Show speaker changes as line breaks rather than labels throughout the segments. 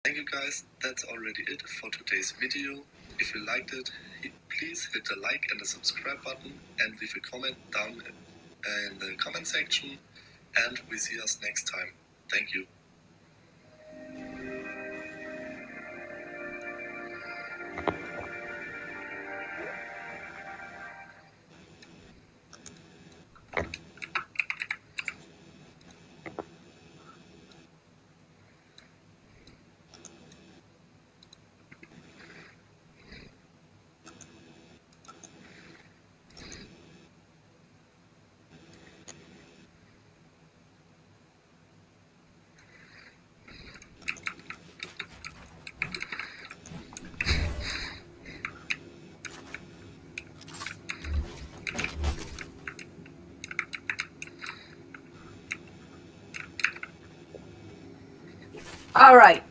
Thank you guys, that's already it for today's video. If you liked it, please hit the like and the subscribe button and leave a comment down in the comment section, and we see us next time. Thank you.
All right.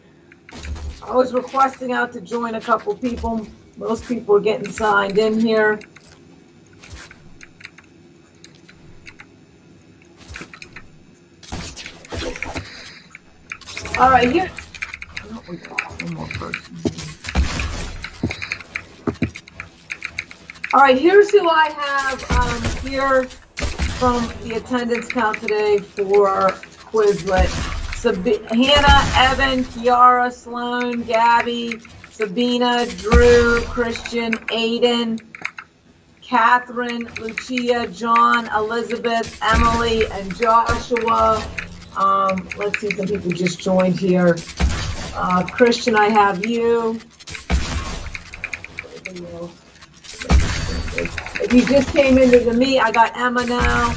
I was requesting out to join a couple people. Most people are getting signed in here. All right, here. Oh, we got one more person. All right, here's who I have here from the attendance count today for Quizlet. Hannah, Evan, Kiara, Sloan, Gabby, Sabina, Drew, Christian, Aiden, Catherine, Lucia, John, Elizabeth, Emily, and Joshua. Let's see, some people just joined here. Christian, I have you. If you just came into the meet, I got Emma now.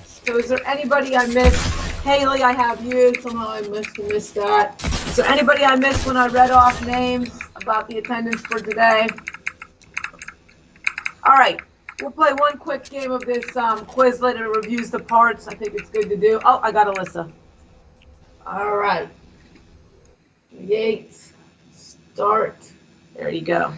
So is there anybody I missed? Haley, I have you. Somehow I missed that. Is there anybody I missed when I read off names about the attendance for today? All right, we'll play one quick game of this Quizlet. It reviews the parts. I think it's good to do. Oh, I got Alyssa. All right. Yates, start. There you go.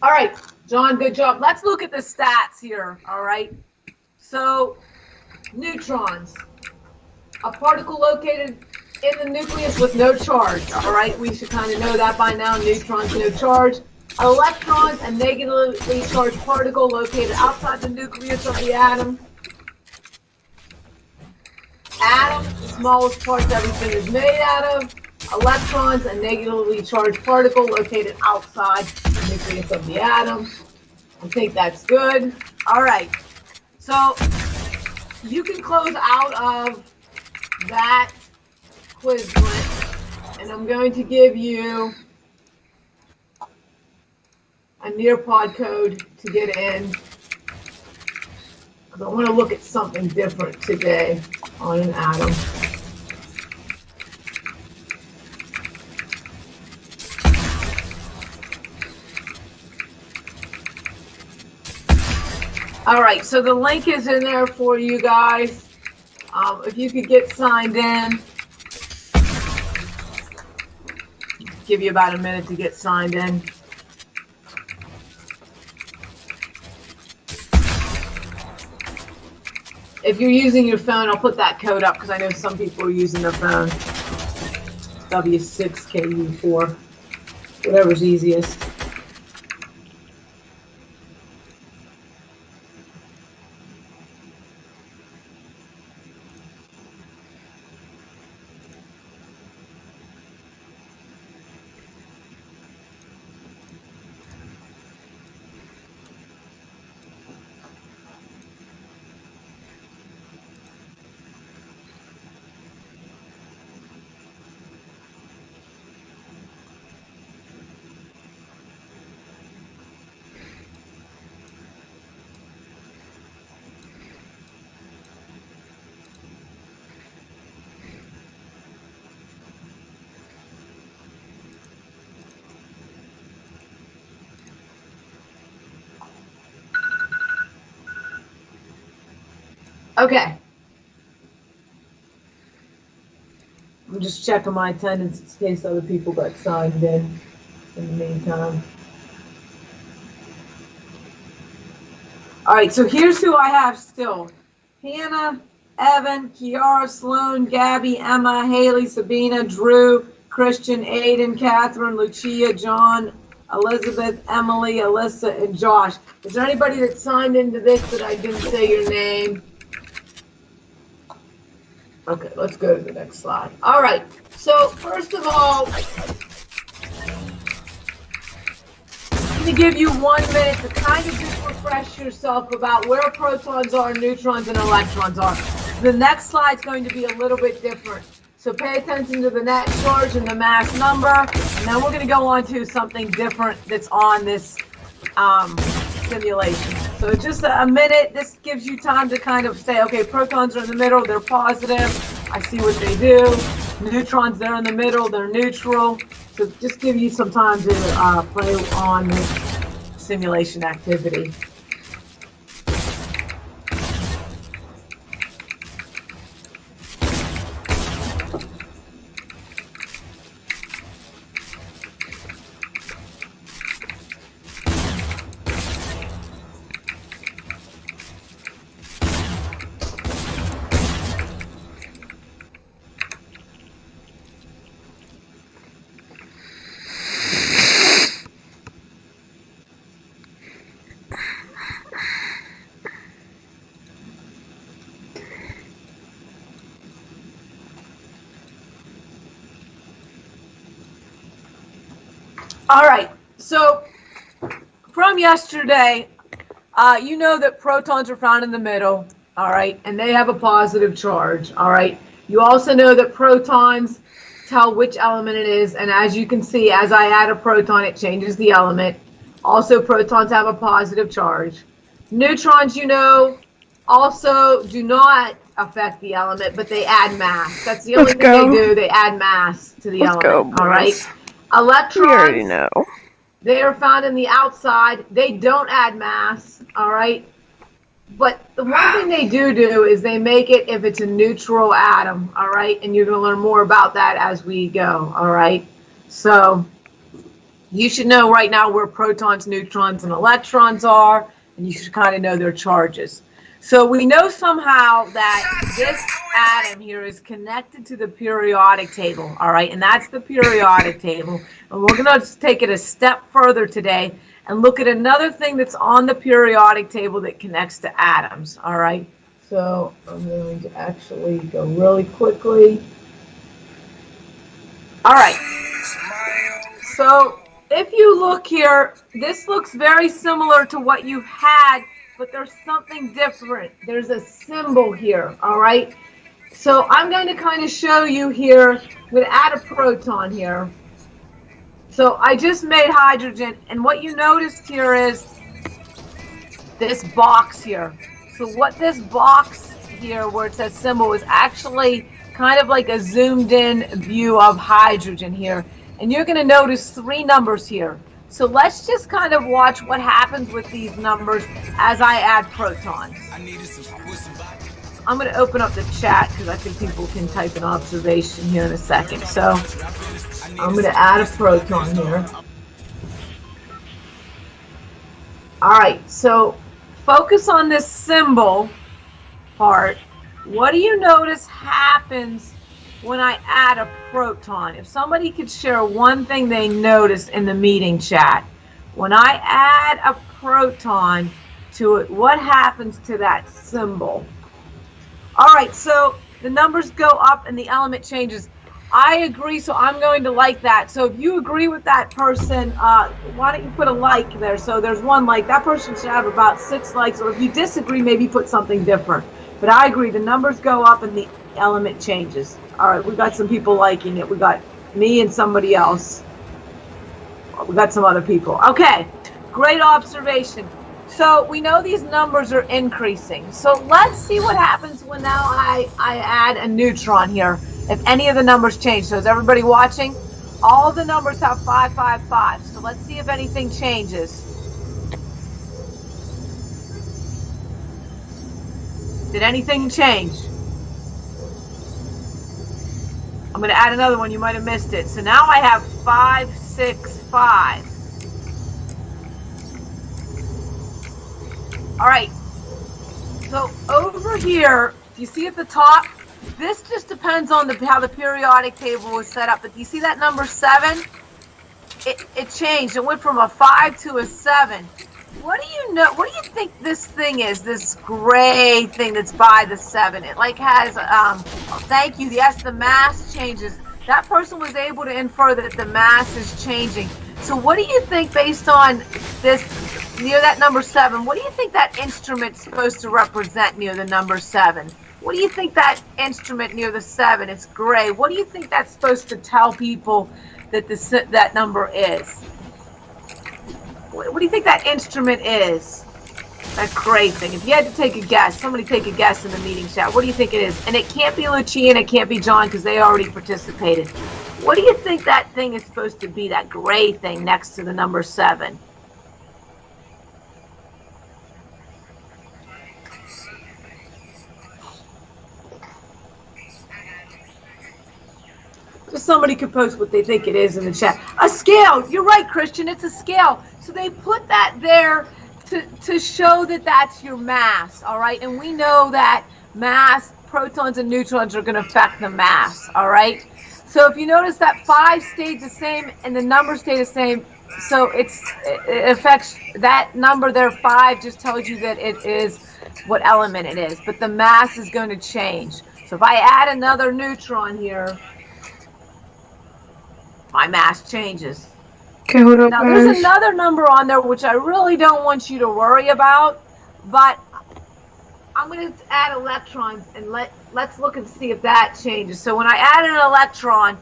All right, John, good job. Let's look at the stats here, all right? So, neutrons, a particle located in the nucleus with no charge, all right? We should kind of know that by now, neutrons, no charge. Electrons, a negatively charged particle located outside the nucleus of the atom. Atom, the smallest parts everything is made out of. Electrons, a negatively charged particle located outside the nucleus of the atom. I think that's good. All right. So you can close out of that Quizlet, and I'm going to give you a Nearpod code to get in, because I want to look at something different today on an atom. All right, so the link is in there for you guys. If you could get signed in, give you about a minute to get signed in. If you're using your phone, I'll put that code up because I know some people are using their phone. W6KU4, whatever's easiest. Okay. I'm just checking my attendance in case other people got signed in the meantime. All right, so here's who I have still. Hannah, Evan, Kiara, Sloan, Gabby, Emma, Haley, Sabina, Drew, Christian, Aiden, Catherine, Lucia, John, Elizabeth, Emily, Alyssa, and Josh. Is there anybody that signed into this that I didn't say your name? Okay, let's go to the next slide. All right, so first of all, I'm going to give you 1 minute to kind of just refresh yourself about where protons are, neutrons, and electrons are. The next slide is going to be a little bit different. So pay attention to the net charge and the mass number, and then we're going to go on to something different that's on this simulation. So just a minute. This gives you time to kind of say, okay, protons are in the middle, they're positive. I see what they do. Neutrons, they're in the middle, they're neutral. So just give you some time to play on this simulation activity. All right, so from yesterday, you know that protons are found in the middle, all right, and they have a positive charge, all right. You also know that protons tell which element it is, and as you can see, as I add a proton, it changes the element. Also, protons have a positive charge. Neutrons, you know, also do not affect the element, but they add mass. That's the only thing they do. They add mass to the element, all right. Electrons,
we already know.
They are found in the outside. They don't add mass, all right? But the one thing they do is they make it if it's a neutral atom, all right? And you're going to learn more about that as we go, all right? So you should know right now where protons, neutrons, and electrons are, and you should kind of know their charges. So we know somehow that this atom here is connected to the periodic table, all right? And that's the periodic table. And we're going to take it a step further today and look at another thing that's on the periodic table that connects to atoms, all right? So I'm going to actually go really quickly. All right. So if you look here, this looks very similar to what you had, but there's something different. There's a symbol here, all right? So I'm going to kind of show you here. I'm going to add a proton here. So I just made hydrogen, and what you noticed here is this box here. So what this box here where it says symbol is actually kind of like a zoomed in view of hydrogen here. And you're going to notice 3 numbers here. So let's just kind of watch what happens with these numbers as I add protons. I'm going to open up the chat because I think people can type an observation here in a second. So I'm going to add a proton here. All right, so focus on this symbol part. What do you notice happens when I add a proton? If somebody could share one thing they noticed in the meeting chat. When I add a proton to it, what happens to that symbol? All right, so the numbers go up and the element changes. I agree, so I'm going to like that. So if you agree with that person, why don't you put a like there? So there's 1 like. That person should have about 6 likes. Or if you disagree, maybe put something different. But I agree, the numbers go up and the element changes. All right, we got some people liking it. We got me and somebody else. We got some other people. Okay, great observation. So we know these numbers are increasing. So let's see what happens when now I add a neutron here. If any of the numbers change. So is everybody watching? All the numbers have 555. So let's see if anything changes. Did anything change? I'm going to add another one. You might have missed it. So now I have 5, 6, 5. All right. So over here, do you see at the top? This just depends on how the periodic table was set up. But do you see that number 7? It changed. It went from a 5 to a 7. What do you know? What do you think this thing is? This gray thing that's by the 7. It like has thank you. Yes, the mass changes. That person was able to infer that the mass is changing. So what do you think based on this near that number 7? What do you think that instrument's supposed to represent near the number 7? What do you think that instrument near the 7? It's gray. What do you think that's supposed to tell people that that number is? What do you think that instrument is? That gray thing. If you had to take a guess, somebody take a guess in the meeting chat. What do you think it is? And it can't be Lucia and it can't be John because they already participated. What do you think that thing is supposed to be, that gray thing next to the number 7? Just somebody could post what they think it is in the chat. A scale. You're right, Christian. It's a scale. So they put that there to show that that's your mass, all right? And we know that mass, protons and neutrons are going to affect the mass, all right? So if you notice that 5 stayed the same and the number stayed the same, so it affects that number there, 5, just tells you that it is what element it is. But the mass is going to change. So if I add another neutron here, my mass changes.
Okay, hold up,
now,
guys.
there's another number on there which I really don't want you to worry about, but I'm going to add electrons and let's look and see if that changes. So when I add an electron,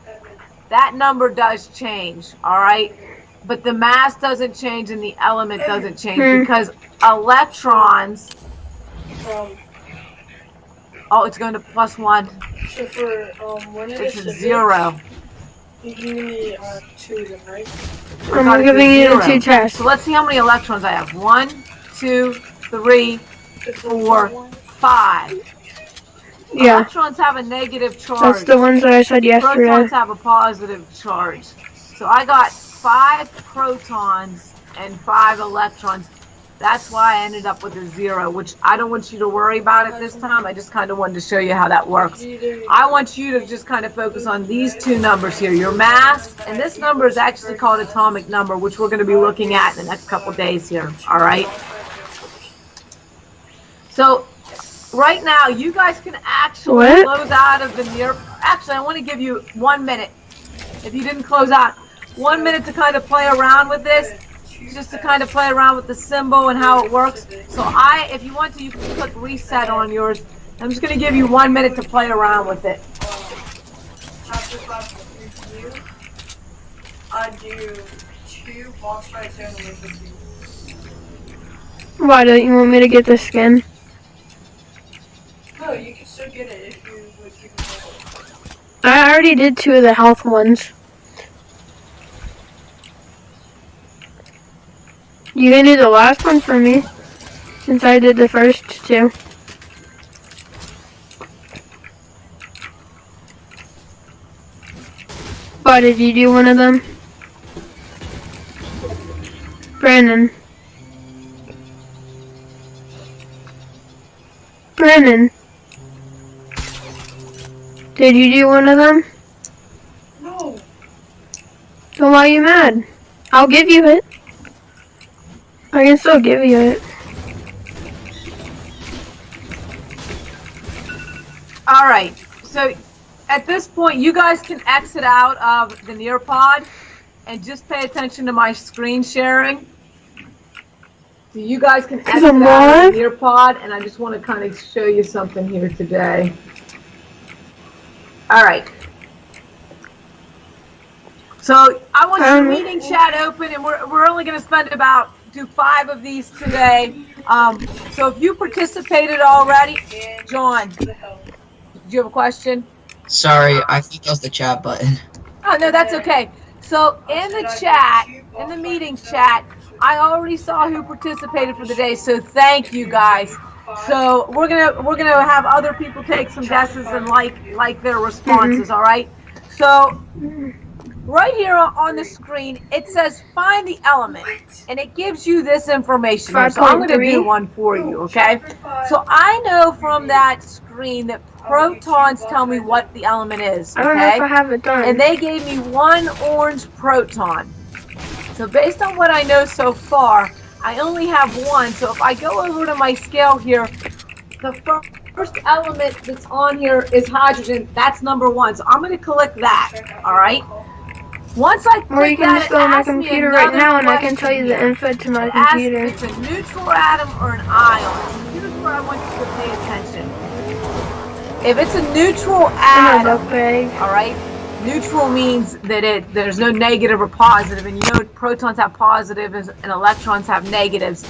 that number does change, all right? But the mass doesn't change and the element doesn't change because electrons, oh, it's going to +1.
So for when it
It's
is
a 0.
you can give me 2 then, right?
I'm
giving you the 2 tests.
So let's see how many electrons I have. 1, 2, 3, 4, 5.
Yeah.
Electrons have a negative charge.
That's the ones that I said yesterday.
Protons have a positive charge. So I got 5 protons and 5 electrons. That's why I ended up with a 0, which I don't want you to worry about at this time. I just kind of wanted to show you how that works. I want you to just kind of focus on these 2 numbers here, your mass, and this number is actually called atomic number, which we're going to be looking at in the next couple days here, all right? So right now, you guys can actually close out of the near. Actually, I want to give you 1 minute. If you didn't close out, 1 minute to kind of play around with this. Just to kind of play around with the symbol and how it works. So if you want to, you can click reset on yours. I'm just going to give you 1 minute to play around with it.
I do 2 box fights and liquid. Why don't you want me to get the skin? No, you can still get it if you would keep it. I already did 2 of the health ones. You can do the last one for me, since I did the first 2. Why did you do one of them? Brandon. Brandon. Did you do one of them? No. Then why are you mad? I'll give you it. I can still give you it.
All right. So at this point, you guys can exit out of the Nearpod and just pay attention to my screen sharing. So you guys can exit out of the Nearpod, and I just want to kind of show you something here today. All right. So I want your meeting chat open, and we're only going to spend about 5 of these today. So if you participated already, John, do you have a question?
Sorry, I think that was the chat button.
Oh, no, that's okay. So in the chat, in the meeting chat, I already saw who participated for the day, so thank you guys. So we're gonna have other people take some guesses and like their responses. All right. So right here on the screen, it says find the element, and it gives you this information here. So I'm going to do one for you, okay? So I know from that screen that protons tell me what the element is,
I don't know if
okay?
I have it done.
And they gave me one orange proton. So based on what I know so far, I only have one. So if I go over to my scale here, the first element that's on here is hydrogen. That's number 1. So I'm going to click that, all right? Once I
Or you
click
can
that,
just
it
go on my
asks me
computer right
another
now and I can tell you
question
the
here.
info to my
It asks
computer.
if it's a neutral atom or an ion. So here's where I want you to pay attention. If it's a neutral atom, all right, neutral means that there's no negative or positive, and you know protons have positives and electrons have negatives.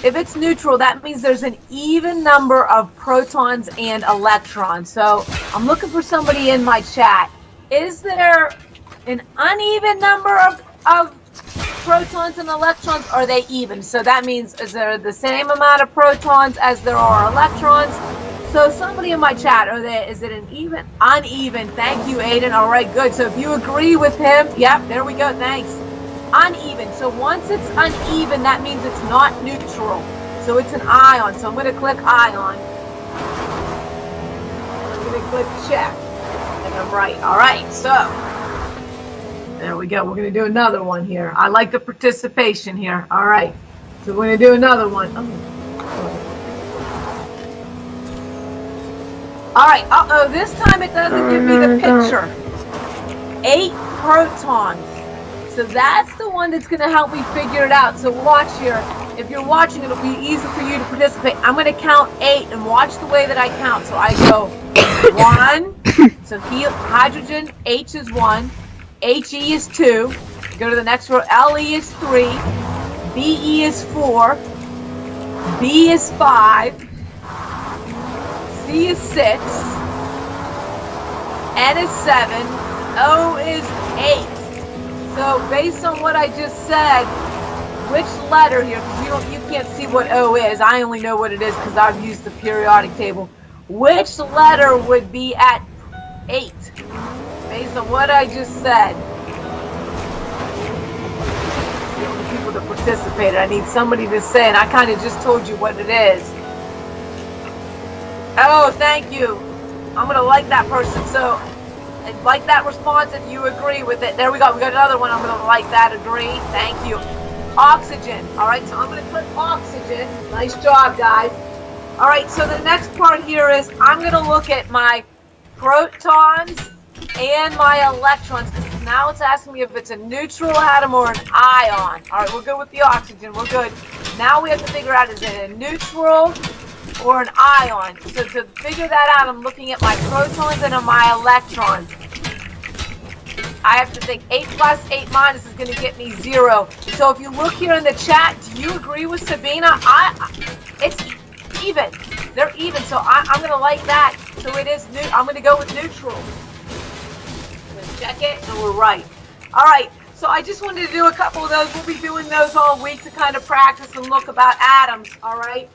If it's neutral, that means there's an even number of protons and electrons. So I'm looking for somebody in my chat. Is there an uneven number of protons and electrons? Or are they even? So that means, is there the same amount of protons as there are electrons? So somebody in my chat, is it an even, uneven? Thank you, Aiden. All right, good. So if you agree with him, yep, there we go. Thanks. Uneven. So once it's uneven, that means it's not neutral. So it's an ion. So I'm going to click ion. I'm going to click check. And I'm right. All right. So there we go. We're going to do another one here. I like the participation here. All right. So we're going to do another one. All right. Uh-oh. This time it doesn't give me the picture. 8 protons. So that's the one that's going to help me figure it out. So watch here. If you're watching, it'll be easy for you to participate. I'm going to count 8 and watch the way that I count. So I go 1. So hydrogen, H is 1. He is 2. Go to the next row. Le is 3. Be is 4. B is 5. C is 6. N is 7. O is 8. So based on what I just said, which letter here, because you can't see what O is, I only know what it is because I've used the periodic table. Which letter would be at 8? Based on what I just said. The only people that participated, I need somebody to say, and I kind of just told you what it is. Oh, thank you. I'm going to like that person. So like that response if you agree with it. There we go. We got another one. I'm going to like that. Agree. Thank you. Oxygen. All right. So I'm going to click oxygen. Nice job, guys. All right. So the next part here is I'm going to look at my protons and my electrons, because now it's asking me if it's a neutral atom or an ion. All right. We're good with the oxygen. We're good. Now we have to figure out, is it a neutral or an ion? So to figure that out, I'm looking at my protons and my electrons. I have to think 8 plus 8 minus is going to get me 0. So if you look here in the chat, do you agree with Sabina? It's even. They're even. So I'm going to like that. So it is new. I'm going to go with neutral. I'm going to check it, and we're right. All right. So I just wanted to do a couple of those. We'll be doing those all week to kind of practice and look about atoms. All right.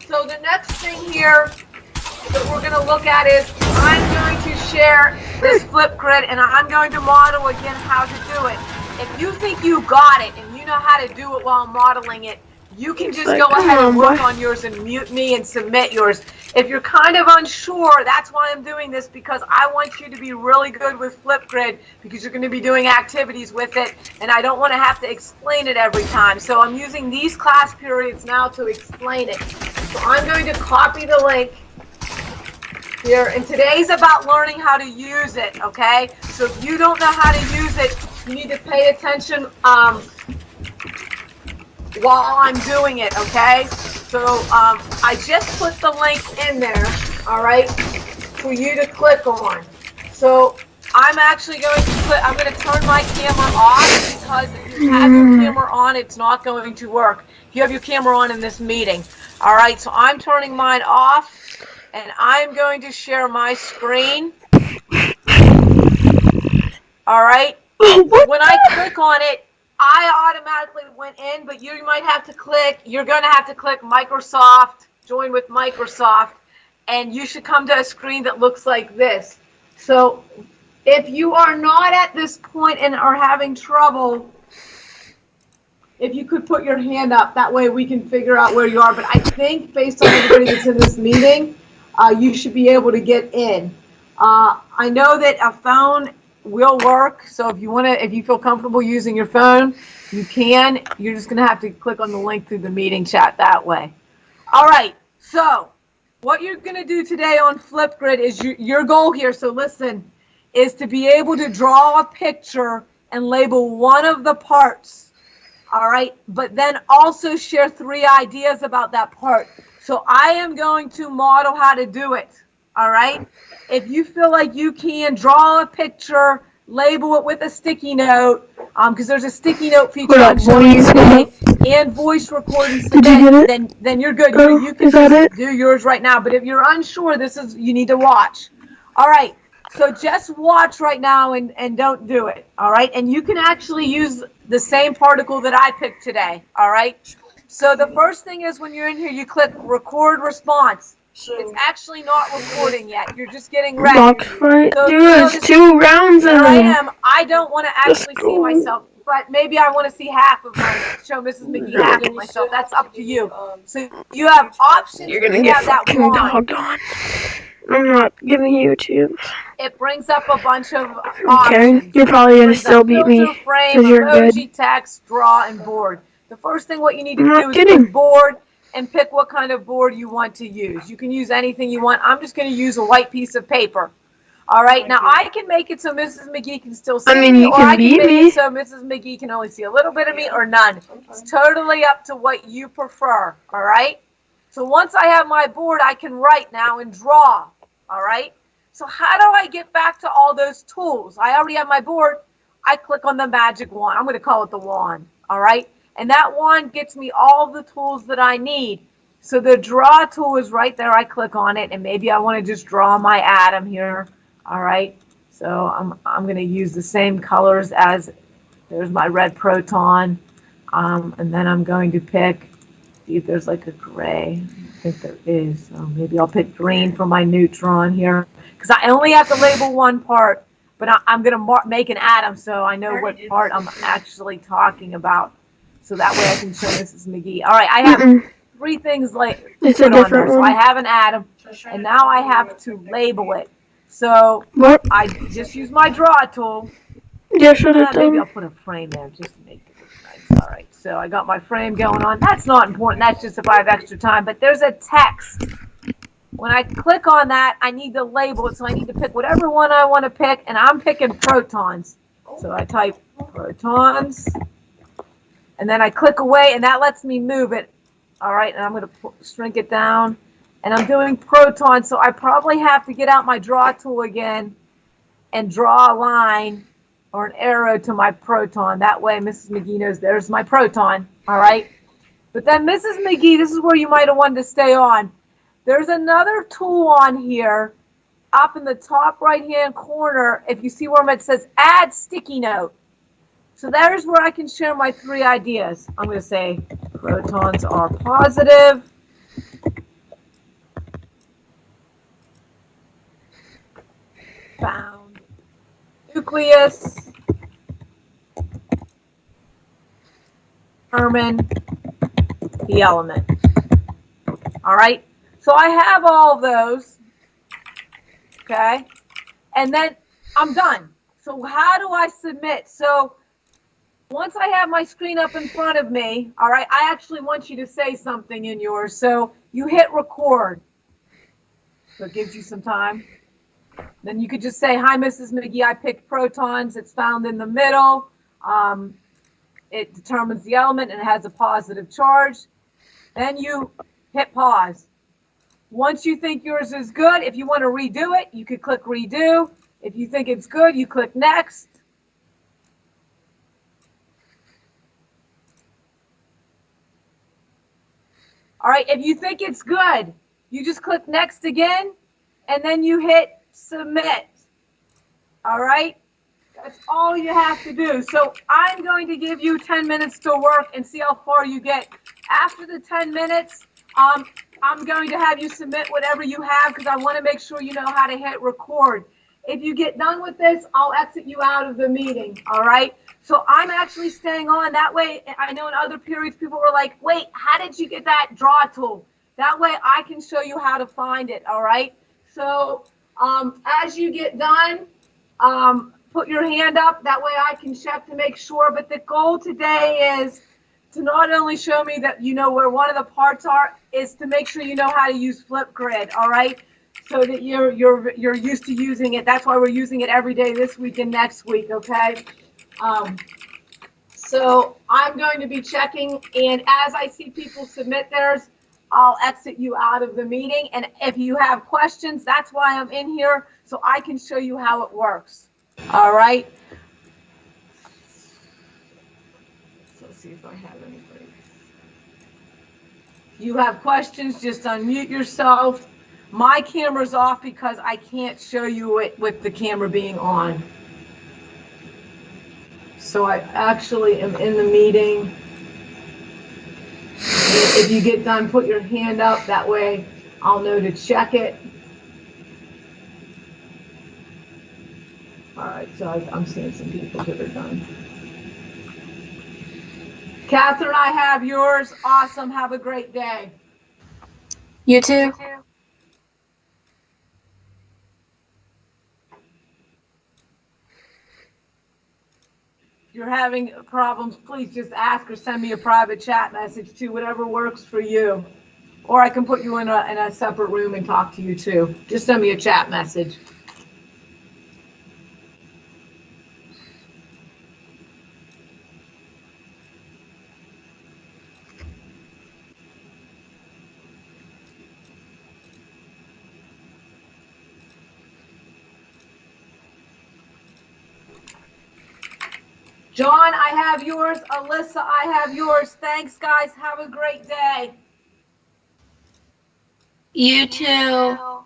So the next thing here that we're going to look at is I'm going to share this flip grid and I'm going to model again how to do it. If you think you got it and you know how to do it while I'm modeling it, you can just go ahead and work on yours and mute me and submit yours. If you're kind of unsure, that's why I'm doing this, because I want you to be really good with Flipgrid, because you're going to be doing activities with it, and I don't want to have to explain it every time. So I'm using these class periods now to explain it. So I'm going to copy the link here, and today's about learning how to use it, okay? So if you don't know how to use it, you need to pay attention while I'm doing it, okay? So I just put the link in there, all right, for you to click on. So I'm actually going to I'm going to turn my camera off, because if you have your camera on, it's not going to work. You have your camera on in this meeting. All right, so I'm turning mine off, and I'm going to share my screen. All right, when I click on it, I automatically went in, but you might have to click, you're going to have to click Microsoft join with Microsoft, and you should come to a screen that looks like this. So if you are not at this point and are having trouble, if you could put your hand up, that way we can figure out where you are. But I think based on everybody that's in this meeting, you should be able to get in. I know that a phone will work, so if you feel comfortable using your phone, you can. You're just gonna have to click on the link through the meeting chat that way. All right, so what you're gonna do today on Flipgrid is your goal here, so listen, is to be able to draw a picture and label one of the parts. All right, but then also share 3 ideas about that part. So I am going to model how to do it. All right, if you feel like you can draw a picture, label it with a sticky note, because there's a sticky note feature on showing today and voice recording.
Did you get it?
Then you're good.
Oh,
You can just do yours right now. But if you're unsure, you need to watch. All right. So just watch right now and don't do it, all right? And you can actually use the same particle that I picked today, all right? So the first thing is when you're in here, you click record response. It's actually not recording yet. You're just getting ready.
Box fight?
So,
Dude, there's 2 rounds in
there I
them.
am. I don't want to actually see myself, but maybe I want to see half of show Mrs. McGee half of myself. That's up to you. So you have options.
You're gonna get
that
fucking dogged on. I'm not giving YouTube.
It brings up a bunch of
Okay,
options.
you're probably gonna still beat me
Frame,
because you're
emoji,
good.
text, draw, and board. The first thing what you need to
I'm
do
not
is
kidding.
pick board and pick what kind of board you want to use. You can use anything you want. I'm just going to use a white piece of paper. All right, now I can make it so Mrs. McGee can still see me,
you
or I
can
can
beat
make
me.
it so Mrs. McGee can only see a little bit of me or none. It's totally up to what you prefer. All right. So once I have my board, I can write now and draw. All right. So how do I get back to all those tools? I already have my board. I click on the magic wand. I'm going to call it the wand. All right. And that wand gets me all the tools that I need. So the draw tool is right there. I click on it, and maybe I want to just draw my atom here. All right. So I'm going to use the same colors as there's my red proton. And then I'm going to see if there's like a gray. I think there is. So maybe I'll pick green for my neutron here. Because I only have to label one part, but I'm going to make an atom so I know what part I'm actually talking about. So that way I can show Mrs. McGee. All right, I have 3 things like
It's
put
a
on there.
different
So
one.
I have an atom, and now I have to label it. So
What?
I just use my draw tool.
Yeah, should have
Maybe I'll
done.
put a frame there just to make it look nice. All right, so I got my frame going on. That's not important. That's just if I have extra time. But there's a text. When I click on that, I need to label it. So I need to pick whatever one I want to pick, and I'm picking protons. So I type protons, and then I click away, and that lets me move it. All right, and I'm going to shrink it down, and I'm doing protons. So I probably have to get out my draw tool again and draw a line or an arrow to my proton. That way Mrs. McGee knows there's my proton. All right, but then Mrs. McGee, this is where you might have wanted to stay on. There's another tool on here up in the top right-hand corner. If you see where it says add sticky note. So there's where I can share my 3 ideas. I'm going to say protons are positive. Found nucleus. Determine the element. All right. So I have all of those, okay, and then I'm done. So how do I submit? So once I have my screen up in front of me, all right, I actually want you to say something in yours. So you hit record. So it gives you some time. Then you could just say, hi, Mrs. McGee, I picked protons. It's found in the middle. It determines the element and it has a positive charge. Then you hit pause. Once you think yours is good, if you want to redo it, you could click redo. If you think it's good, you click next. All right, if you think it's good, you just click next again, and then you hit submit. All right, that's all you have to do. So I'm going to give you 10 minutes to work and see how far you get. After the 10 minutes, I'm going to have you submit whatever you have because I want to make sure you know how to hit record. If you get done with this, I'll exit you out of the meeting, all right? So I'm actually staying on. That way, I know in other periods, people were like, wait, how did you get that draw tool? That way I can show you how to find it, all right? So as you get done, put your hand up. That way I can check to make sure. But the goal today is to not only show me that you know where one of the parts are, is to make sure you know how to use Flipgrid, all right? So that you're used to using it. That's why we're using it every day this week and next week, okay? So I'm going to be checking, and as I see people submit theirs, I'll exit you out of the meeting. And if you have questions, that's why I'm in here, so I can show you how it works. All right. So let's see if I have anybody. If you have questions, just unmute yourself. My camera's off because I can't show you it with the camera being on. So I actually am in the meeting. If you get done, put your hand up. That way I'll know to check it. All right, so I'm seeing some people that are done. Catherine, I have yours. Awesome. Have a great day.
You too.
If you're having problems, please just ask or send me a private chat message too, whatever works for you. Or I can put you in a separate room and talk to you too. Just send me a chat message. John, I have yours. Alyssa, I have yours. Thanks, guys. Have a great day.
You too.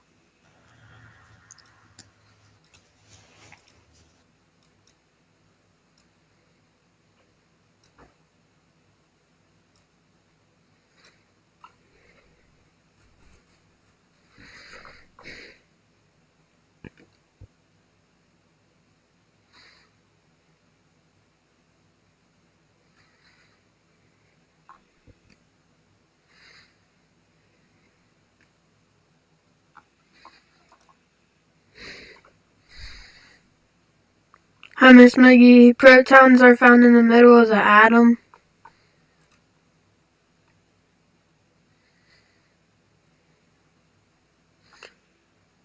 Hi, Miss Maggie. Protons are found in the middle of the atom.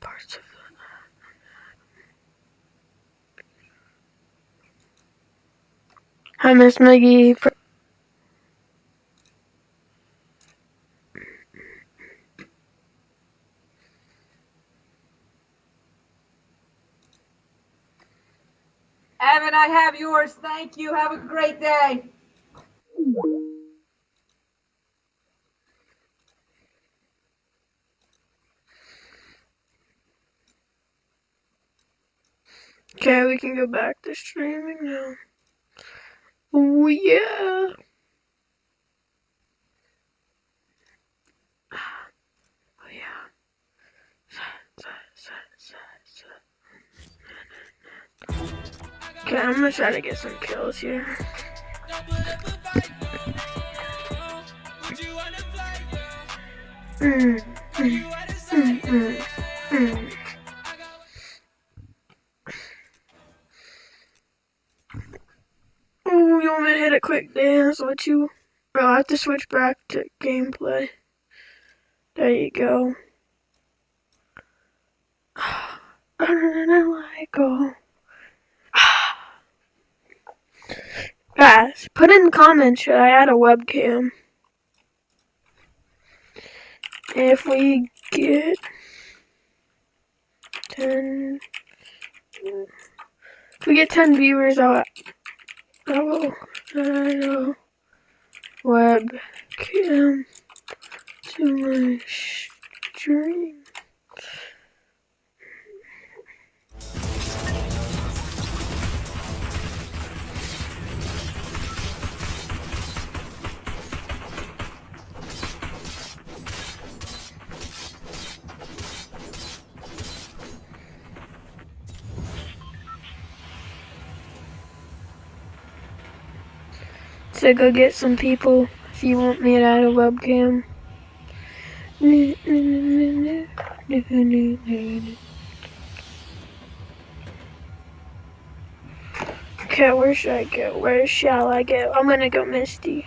Parts of the Hi, Miss Maggie.
Evan, I have yours. Thank you. Have a great day.
Okay, we can go back to streaming now. Oh, yeah. Oh, yeah. Okay, I'm gonna try to get some kills here. Oh, you want me to hit a quick dance with you? Oh, I have to switch back to gameplay. There you go. I don't know, let go. Guys, put in the comments, should I add a webcam? If we get 10... If we get 10 viewers, I will add a webcam to my stream. to go get some people if you want me to add a webcam. Okay, where should I go? Where shall I go? I'm gonna go Misty.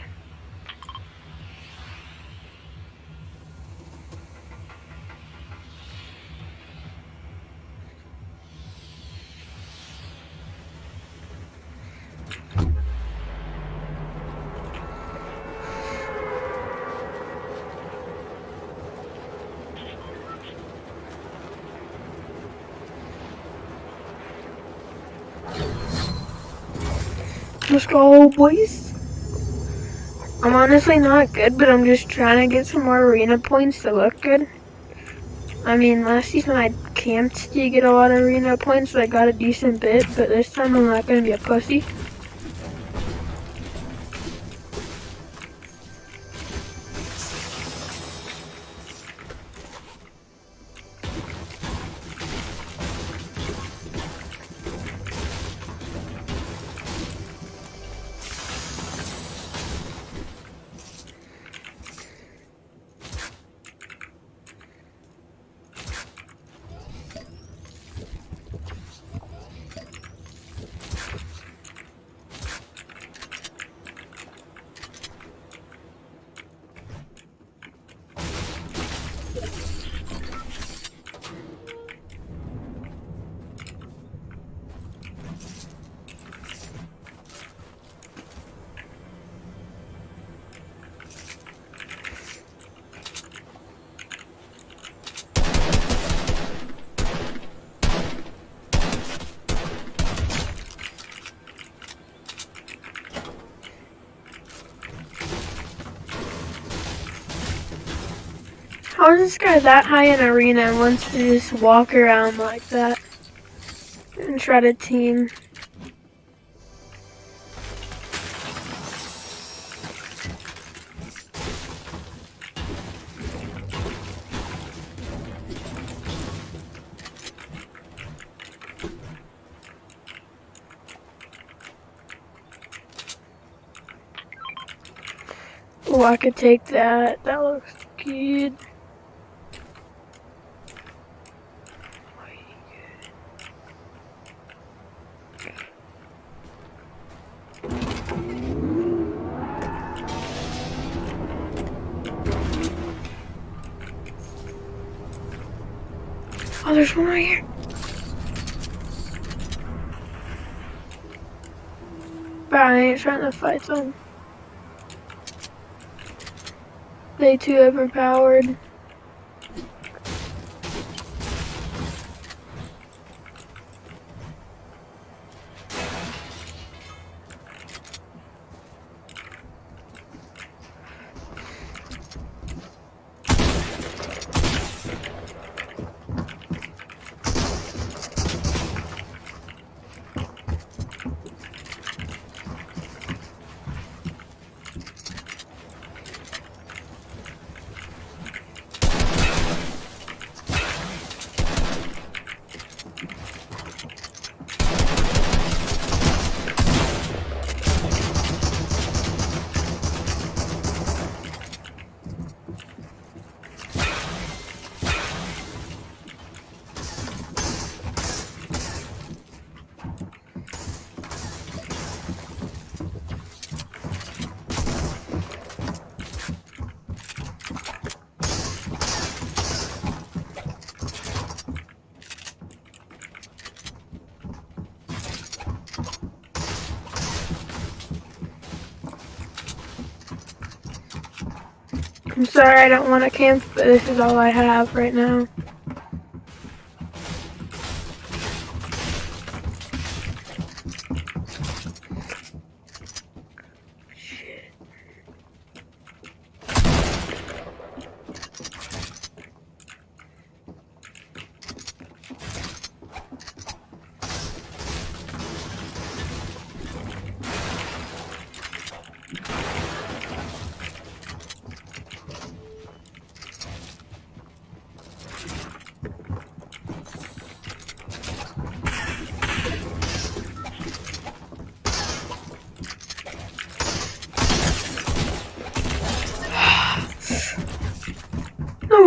Let's go, boys. I'm honestly not good, but I'm just trying to get some more arena points to look good. I mean, last season I camped to get a lot of arena points, so I got a decent bit, but this time I'm not gonna be a pussy. How is this guy that high in arena and wants to just walk around like that and try to team? Oh, I could take that. That looks good. Oh, there's one right here. But I ain't trying to fight them. They too overpowered. I'm sorry I don't want to camp, but this is all I have right now.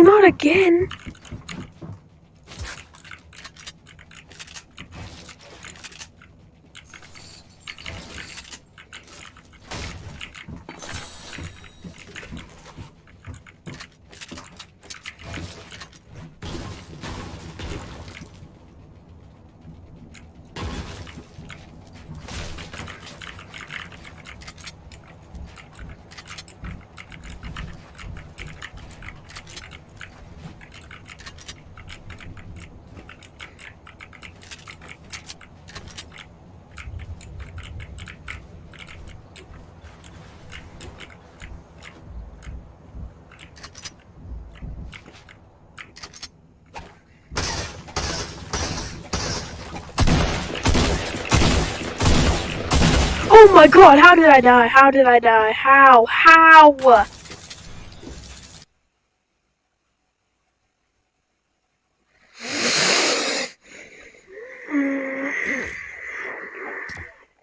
not again. Oh my god, how did I die? How did I die? How? How?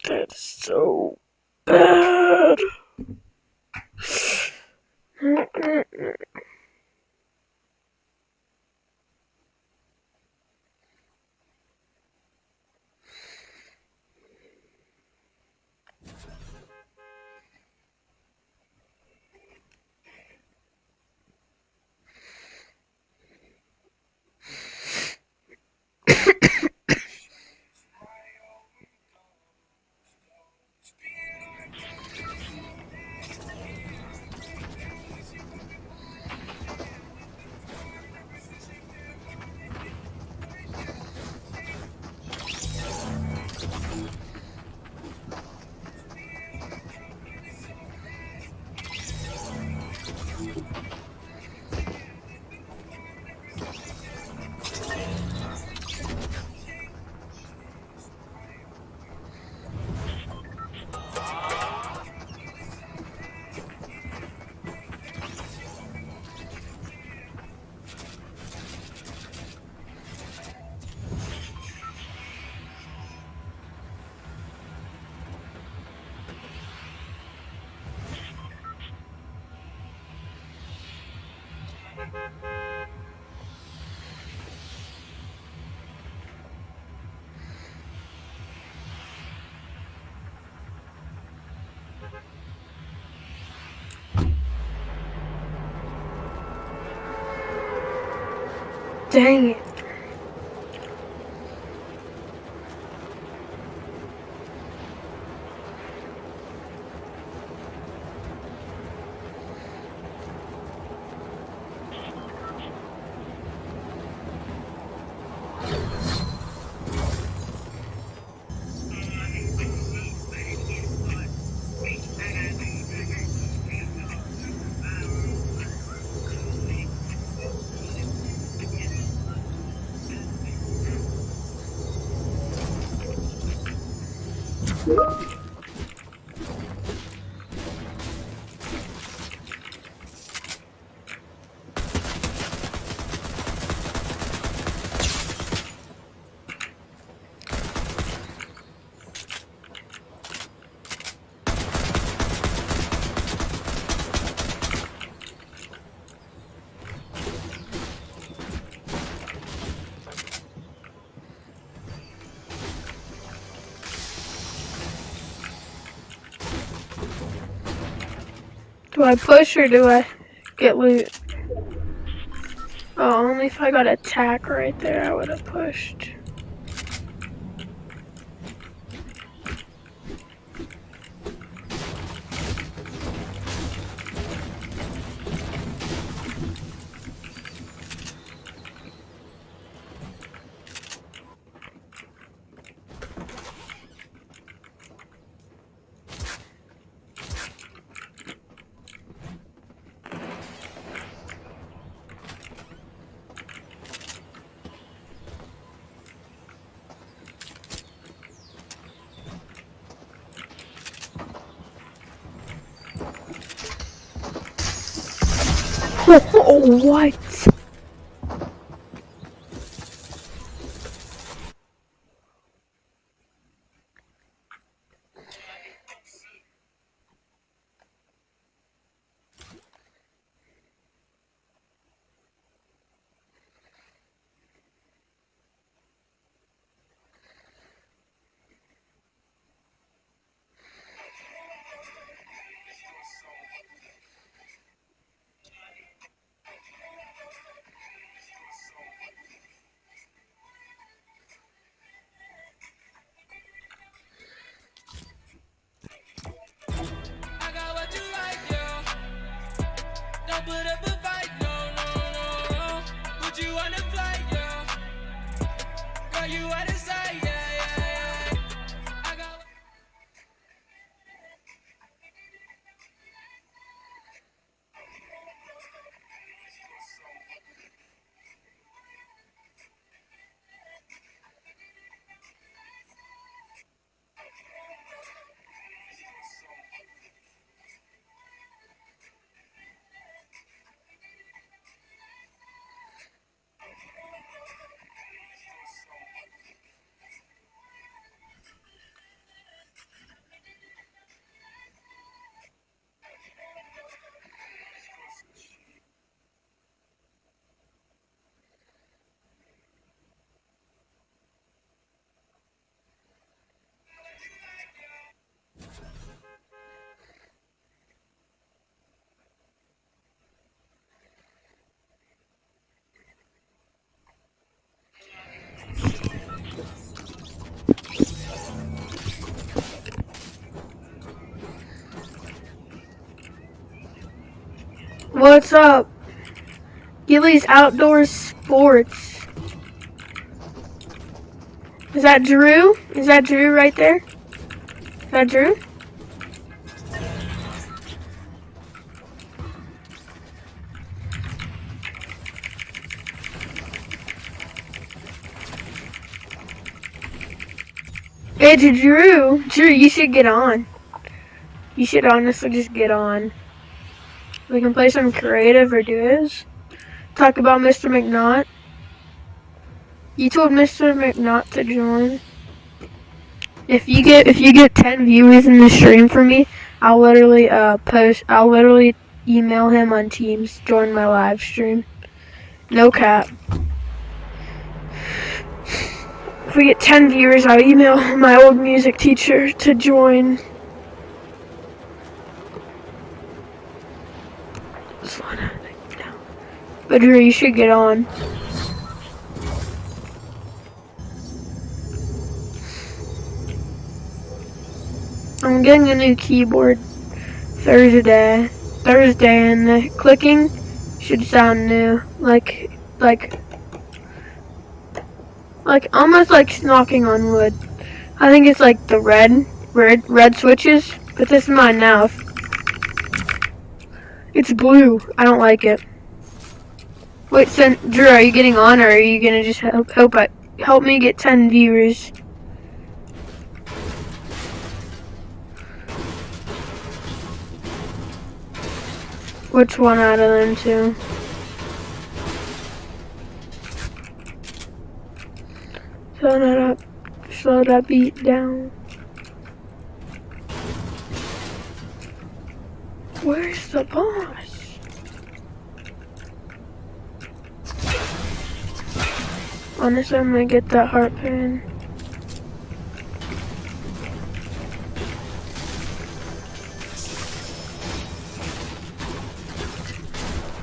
That's so bad. Dang it. Do I push or do I get loot? Oh, only if I got attack right there, I would have pushed. Oh, what?
I'll put up a fight, no, no, no. Put you on a flight, yeah. Girl, you out of sight, yeah, yeah, yeah. I got.
What's up? Gilly's Outdoor Sports. Is that Drew? Is that Drew right there? Is that Drew? Hey, Drew. Drew, you should get on. You should honestly just get on. We can play some creative or duos. Talk about Mr. McNaught. You told Mr. McNaught to join. If you get 10 viewers in the stream for me, I'll literally email him on Teams, join my live stream. No cap. If we get 10 viewers, I'll email my old music teacher to join. But Drew, you should get on. I'm getting a new keyboard Thursday, and the clicking should sound new, like almost like knocking on wood. I think it's like the red switches, but this is mine now. It's blue. I don't like it. Wait, so Drew, are you getting on, or are you gonna just help me get 10 viewers? Which one out of them two? Slow that beat down. Where's the boss? Honestly, I'm gonna get that heart pin.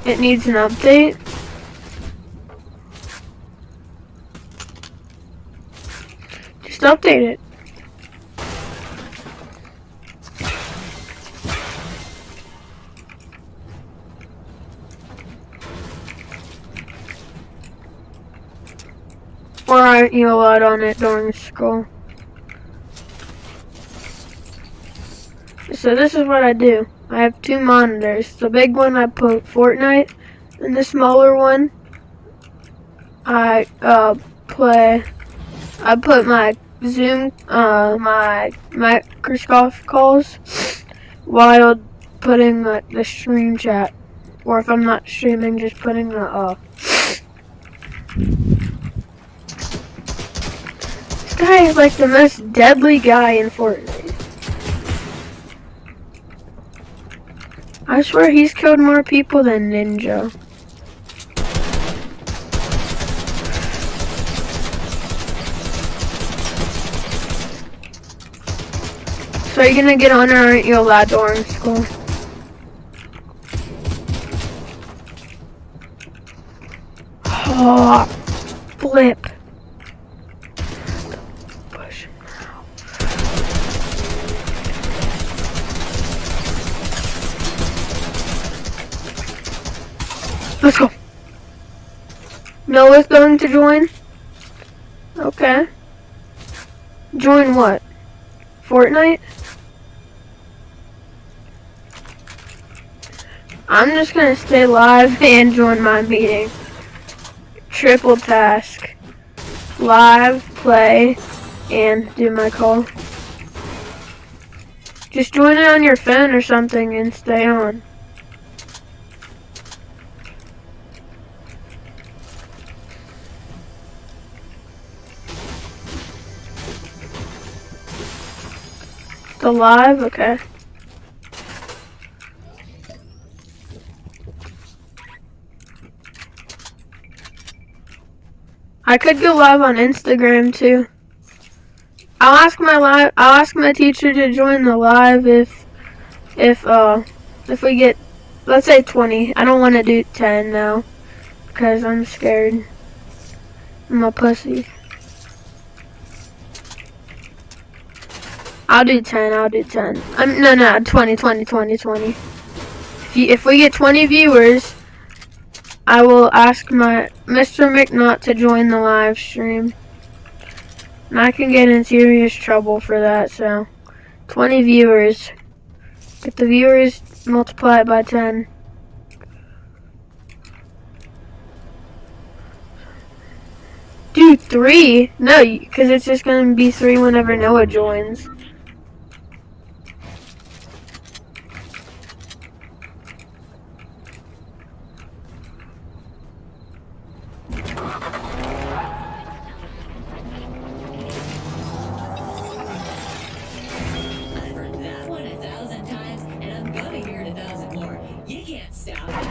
It needs an update. Just update it. Or aren't you allowed on it during school? So this is what I do. I have two monitors. The big one I put Fortnite, and the smaller one I put my Zoom, my Microsoft calls while putting the stream chat. Or if I'm not streaming, just putting the This guy is like the most deadly guy in Fortnite. I swear he's killed more people than Ninja. So are you gonna get on, or aren't you allowed to in school? Oh, flip. Let's go. Noah's going to join? Okay. Join what? Fortnite? I'm just gonna stay live and join my meeting. Triple task. Live, play, and do my call. Just join it on your phone or something and stay on. The live? Okay. I could go live on Instagram too. I'll ask my teacher to join the live if we get, let's say 20. I don't want to do 10 now because I'm scared. I'm a pussy. I'll do 10. No, 20. If we get 20 viewers, I will ask my Mr. McNaught to join the live stream. And I can get in serious trouble for that, so 20 viewers. Get the viewers, multiply it by 10. Do 3? No, because it's just going to be 3 whenever Noah joins.
I've heard that one 1,000 times, and I'm gonna hear it 1,000 more. You can't stop it.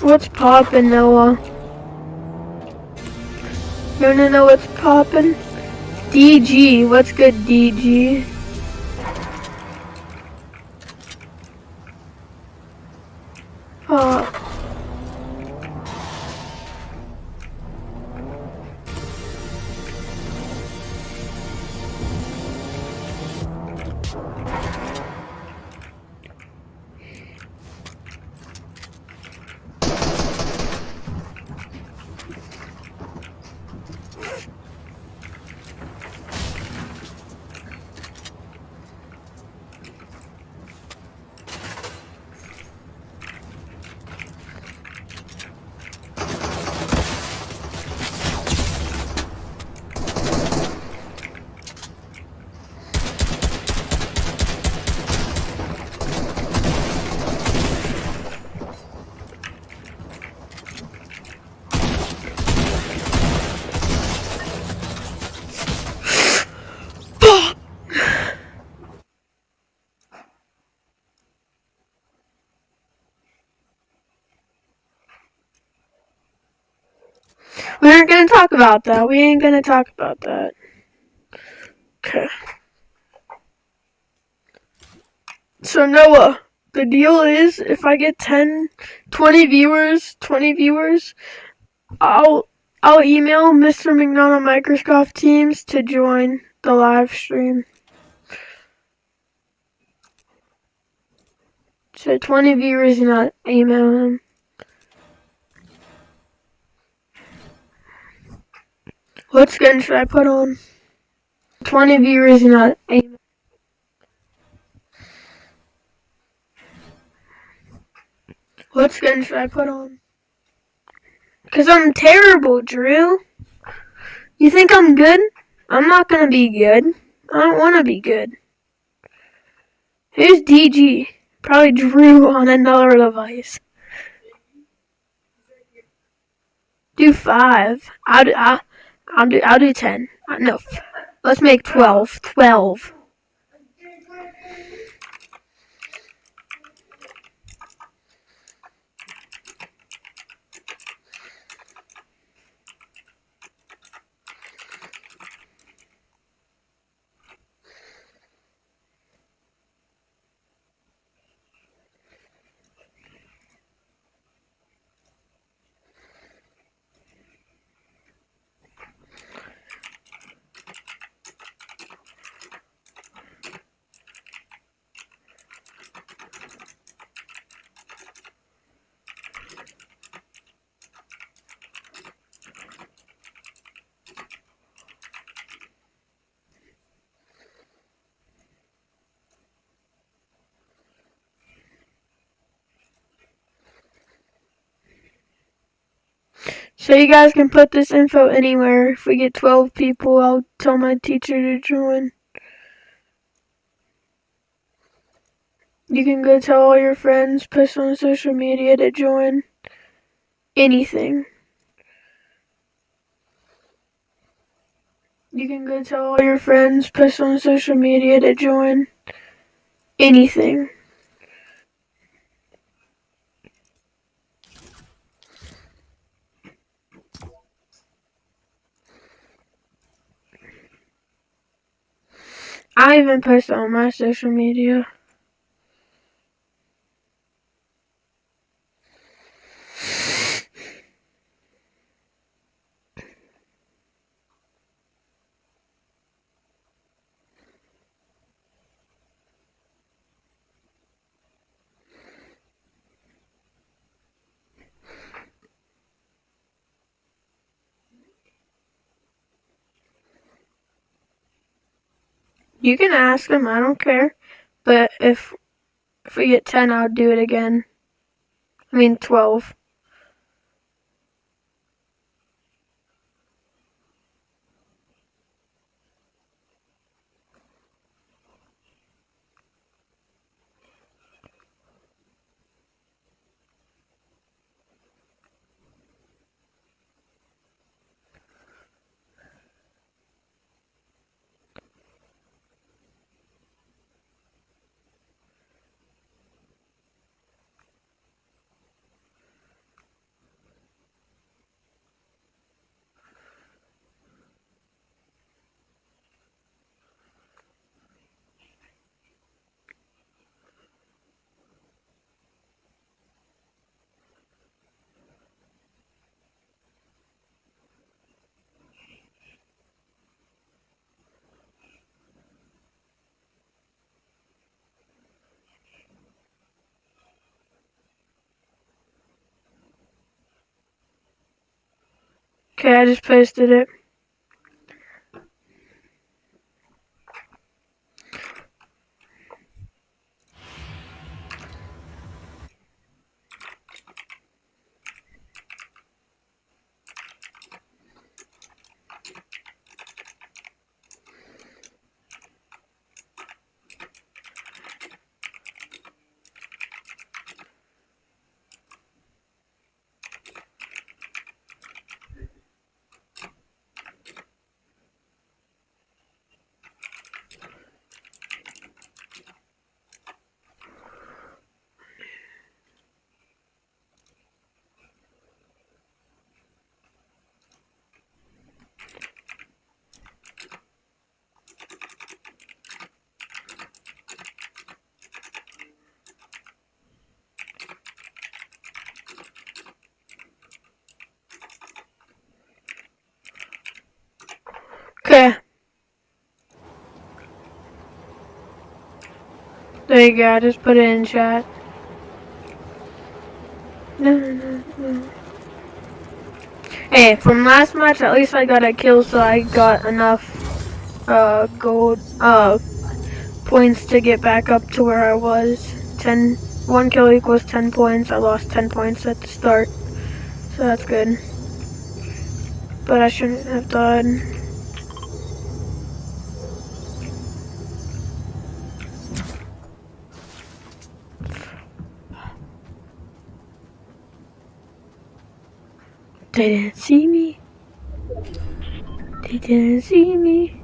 What's poppin', Noah? You wanna know what's poppin'? DG, what's good, DG? Oh. We aren't gonna talk about that. We ain't gonna talk about that. Okay. So Noah, the deal is if I get 20 viewers, I'll email Mr. McNaught on Microsoft Teams to join the live stream. So 20 viewers and I'll email him. What skin should I put on? 20 viewers and I'll email. What skin should I put on? Cause I'm terrible, Drew. You think I'm good? I'm not gonna be good. I don't wanna be good. Who's DG? Probably Drew on another device. Do 5. I'll do 10. No, let's make 12. 12. So you guys can put this info anywhere. If we get 12 people, I'll tell my teacher to join. You can go tell all your friends, post on social media to join. Anything. You can go tell all your friends, post on social media to join. Anything. I even post it on my social media. You can ask them, I don't care. But if we get 10, I'll do it again. 12. Okay, I just posted it. Okay. There you go, I just put it in chat. Hey, from last match, at least I got a kill, so I got enough gold points to get back up to where I was. 1 kill equals 10 points. I lost 10 points at the start, so that's good. But I shouldn't have died. They didn't see me. They didn't see me.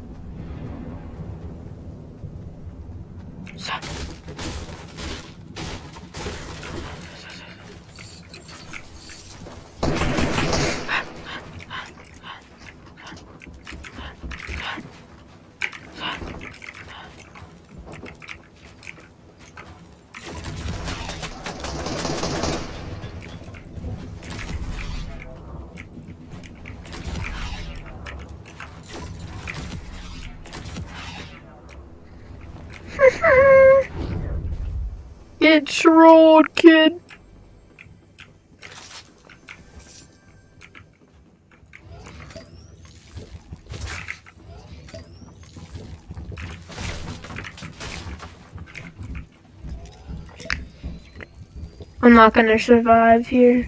Get trolled, kid. I'm not gonna survive here.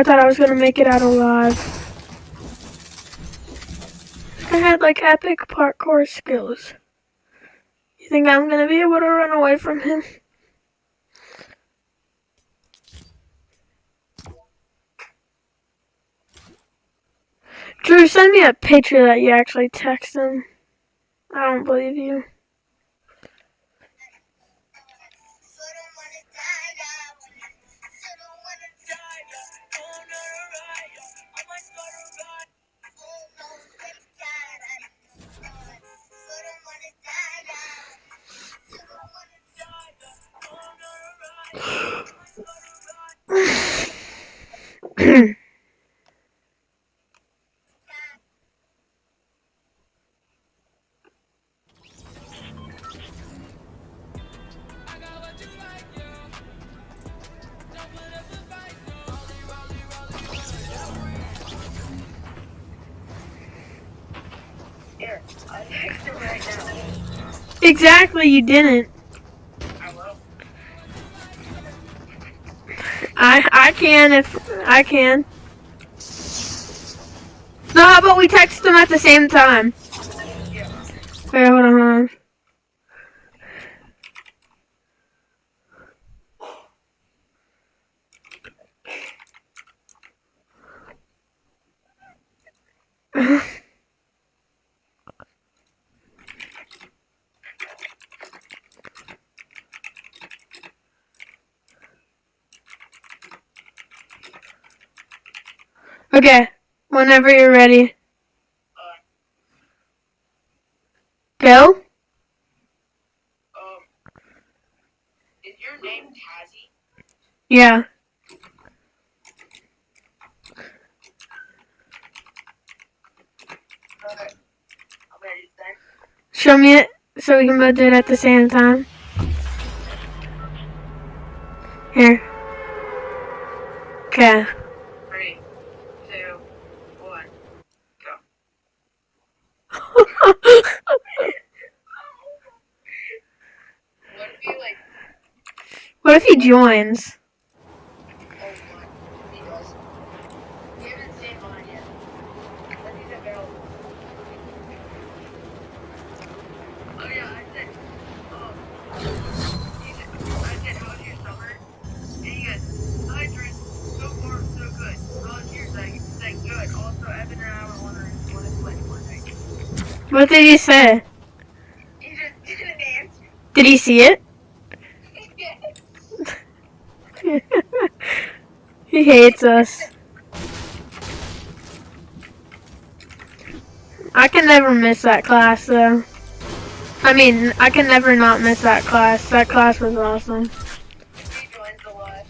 thought I was gonna make it out alive. I had like epic parkour skills. You think I'm gonna be able to run away from him? Drew, send me a picture that you actually text him. I don't believe you. Exactly, you didn't. I can if I can. No, how about we text them at the same time? Wait, hold on. Okay, whenever you're ready. Go?
Is your name Tazzy?
Yeah.
Okay. I'm ready then.
Show me it so we can both do it at the same time. Here. Okay.
3, 2, 1. What if you like?
What if he joins?
Oh my, he does. We haven't seen mine yet. Says he's available. Oh yeah, I said. I said, how was your summer? And he goes, hi, Tris. So far, so good. How was yours? I said, good. Also, Evan and I were wondering if you want to play Fortnite.
What did he say?
He just didn't answer.
Did he see it? He hates us. I can never miss that class though. I mean, I can never not miss that class. That class was awesome.
He joins the live.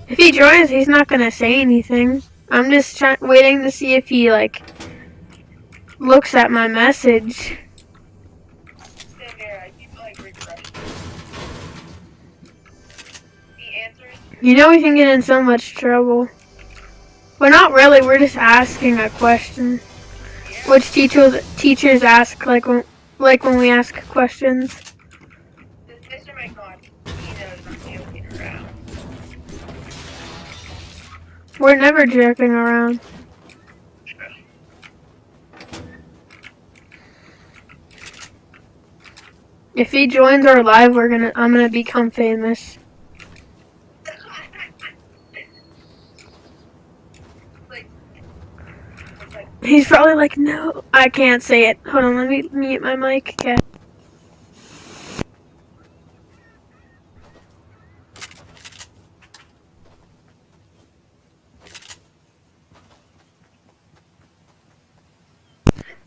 If he joins, he's not gonna say anything. I'm just waiting to see if he like looks at my message.
Same here. I keep like refreshing. He answers.
You know we can get in so much trouble. Well, not really. We're just asking a question, which teachers ask like when we ask questions.
This Mr. McNaught, he knows I'm joking around.
We're never joking around. If he joins our live, I'm gonna become famous. He's probably like, no, I can't say it. Hold on, let me mute my mic. Okay.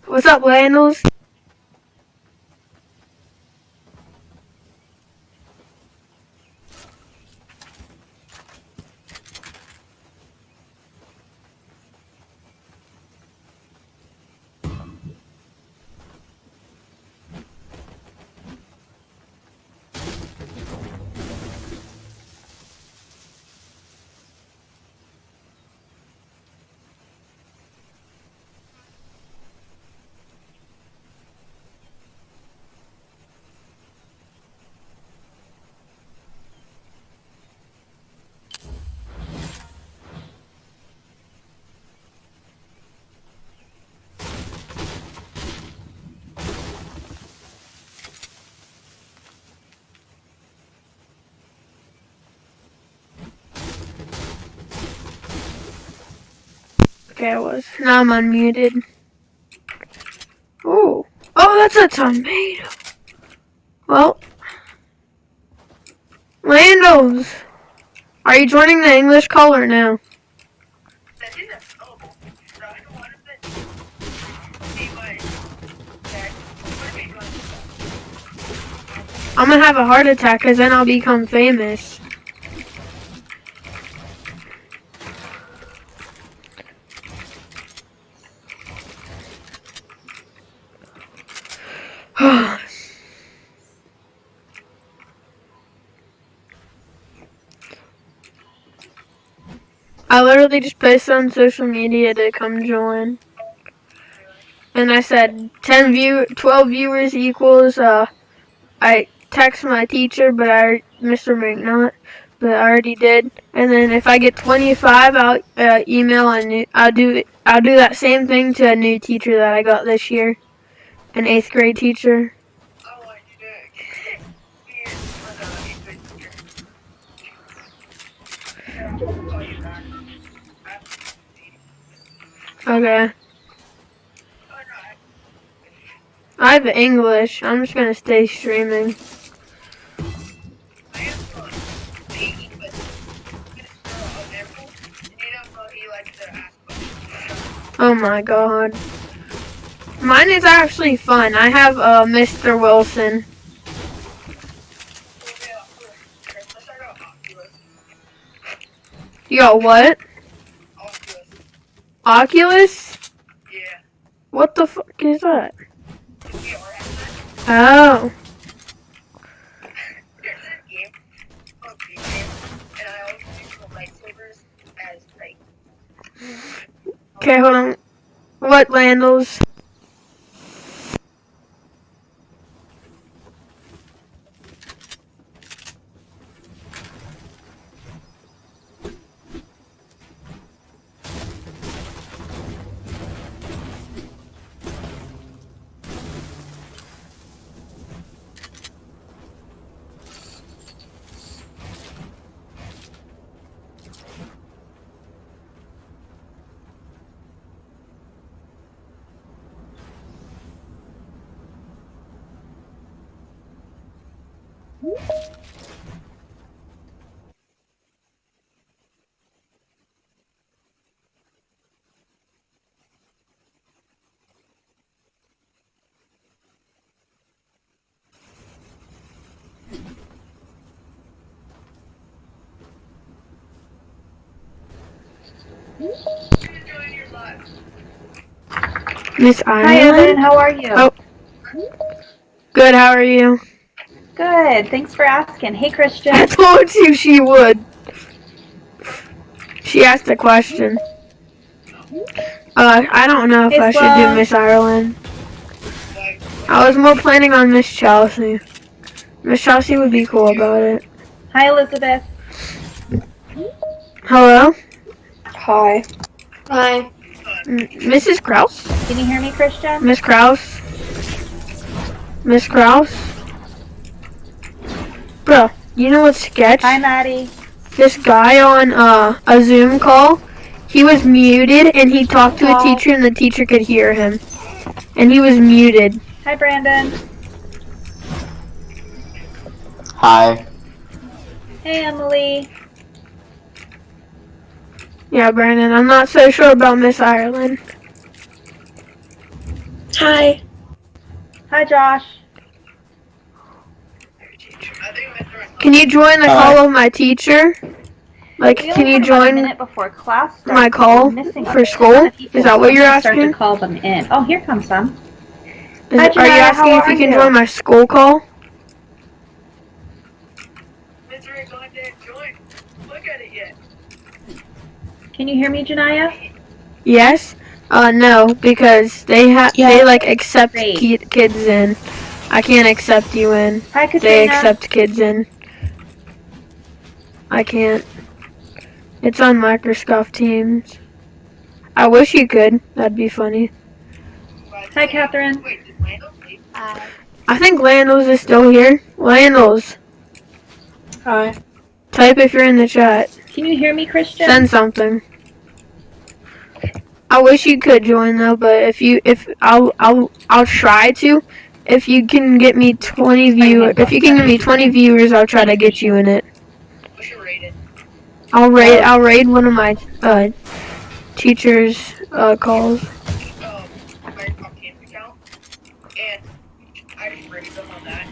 What's up, Landals? Okay, I was. Now I'm unmuted. Oh. Oh, that's a tomato. Well. Landos. Are you joining the English call or no?
That is available. So I don't want to see my text. What are you going to
I'm gonna have a heart attack because then I'll become famous. I literally just posted on social media to come join. And I said 12 viewers equals, I text my teacher, but Mr. McNaught, but I already did. And then if I get 25, I'll email I'll do that same thing to a new teacher that I got this year, an 8th grade teacher.
I want you to get on the English teacher. I'll call you back.
Okay.
Oh, no,
I have English. I'm just gonna stay streaming.
I have baby, but it's still available. And you don't know he likes to ask questions.
Oh my god. Mine is actually fun. I have Mr. Wilson.
Let's start out Oculus.
You got what?
Oculus.
Oculus?
Yeah.
What the fuck is that?
The VR headset.
Oh.
There's a game called game, and I always use the lightsabers as like.
Okay, hold on. What, Landals?
Enjoy your life.
Miss
Hi, Evan.
Ireland?
How are you?
Oh. Good, how are you?
Good. Thanks for asking. Hey, Christian.
I told you she would. She asked a question. I don't know if
Hey,
I should do
Sloan.
Miss Ireland. I was more planning on Miss Chelsea. Miss Chelsea would be cool about it.
Hi, Elizabeth.
Hello?
Hi.
Hi.
Mrs. Kraus?
Can you hear me, Christian?
Miss Kraus? Miss Kraus? Bro, you know what's sketch?
Hi, Maddie.
This guy on a Zoom call, he was muted and he talked to a teacher and the teacher could hear him. And he was muted.
Hi, Brandon.
Hi.
Hey, Emily.
Yeah, Brandon, I'm not so sure about Miss Ireland.
Hi.
Hi, Josh.
Can you join the
Hi.
call of my teacher? Like,
We
can
only
you
have about a
join
minute before class starts.
my call
We're missing
for
a
school?
ton of people,
Is that what
so
you're
I'm gonna start
asking?
to call them in. Oh, here comes some.
Are
Hi,
you
Janaya,
asking
how
if you
are
can
you?
join my school call?
Mr. Content, join. Look at it yet.
Can you hear me, Janaya?
Yes? No, because they like accept
Great.
kids in. I can't accept you in.
Hi,
They
Katrina.
accept kids in. I can't. It's on Microsoft Teams. I wish you could. That'd be funny.
Hi, Catherine.
Wait, did Lando leave?
Hi.
I think Landals is still here. Landals,
Hi.
type if you're in the chat.
Can you hear me, Christian?
Send something. I wish you could join though, but if I'll try to. If you can get me 20 viewers, if you can get me 20 viewers, I'll try to get you in it.
We should rate it.
I'll raid one of my teachers calls.
My team's account, and I just rated them on that.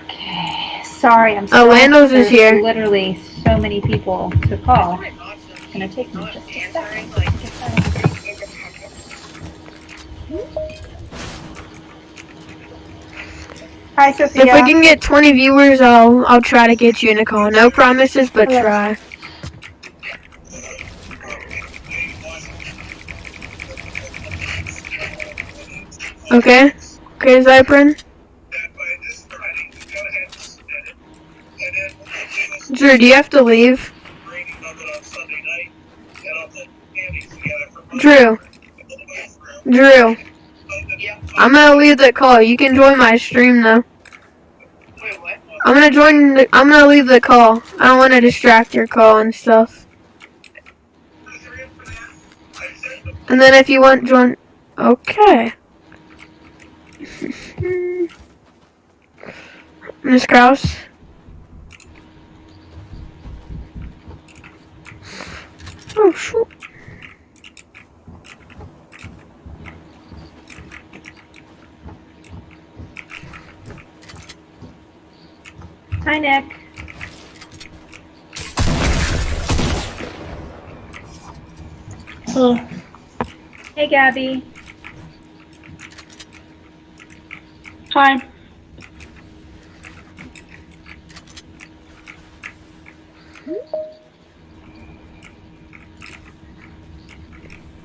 Okay. Sorry, I'm
Oh,
sorry.
Landos is
There's
here.
literally so many people to call.
It's awesome.
It's gonna take me
Not
just a
answering,
second.
like,
Get that. Hi, Sophia.
If we can get 20 viewers, I'll try to get you in a call. No promises, but try. Okay? Okay, Zyprin? Drew, do you have to leave? Drew. I'm gonna leave the call. You can join my stream though.
wait, what?
I'm gonna leave the call. I don't wanna distract your call and stuff. And then if you want join okay. Miss Kraus. Oh shoot.
Hi, Nick.
Oh,
Hey, Gabby.
hi.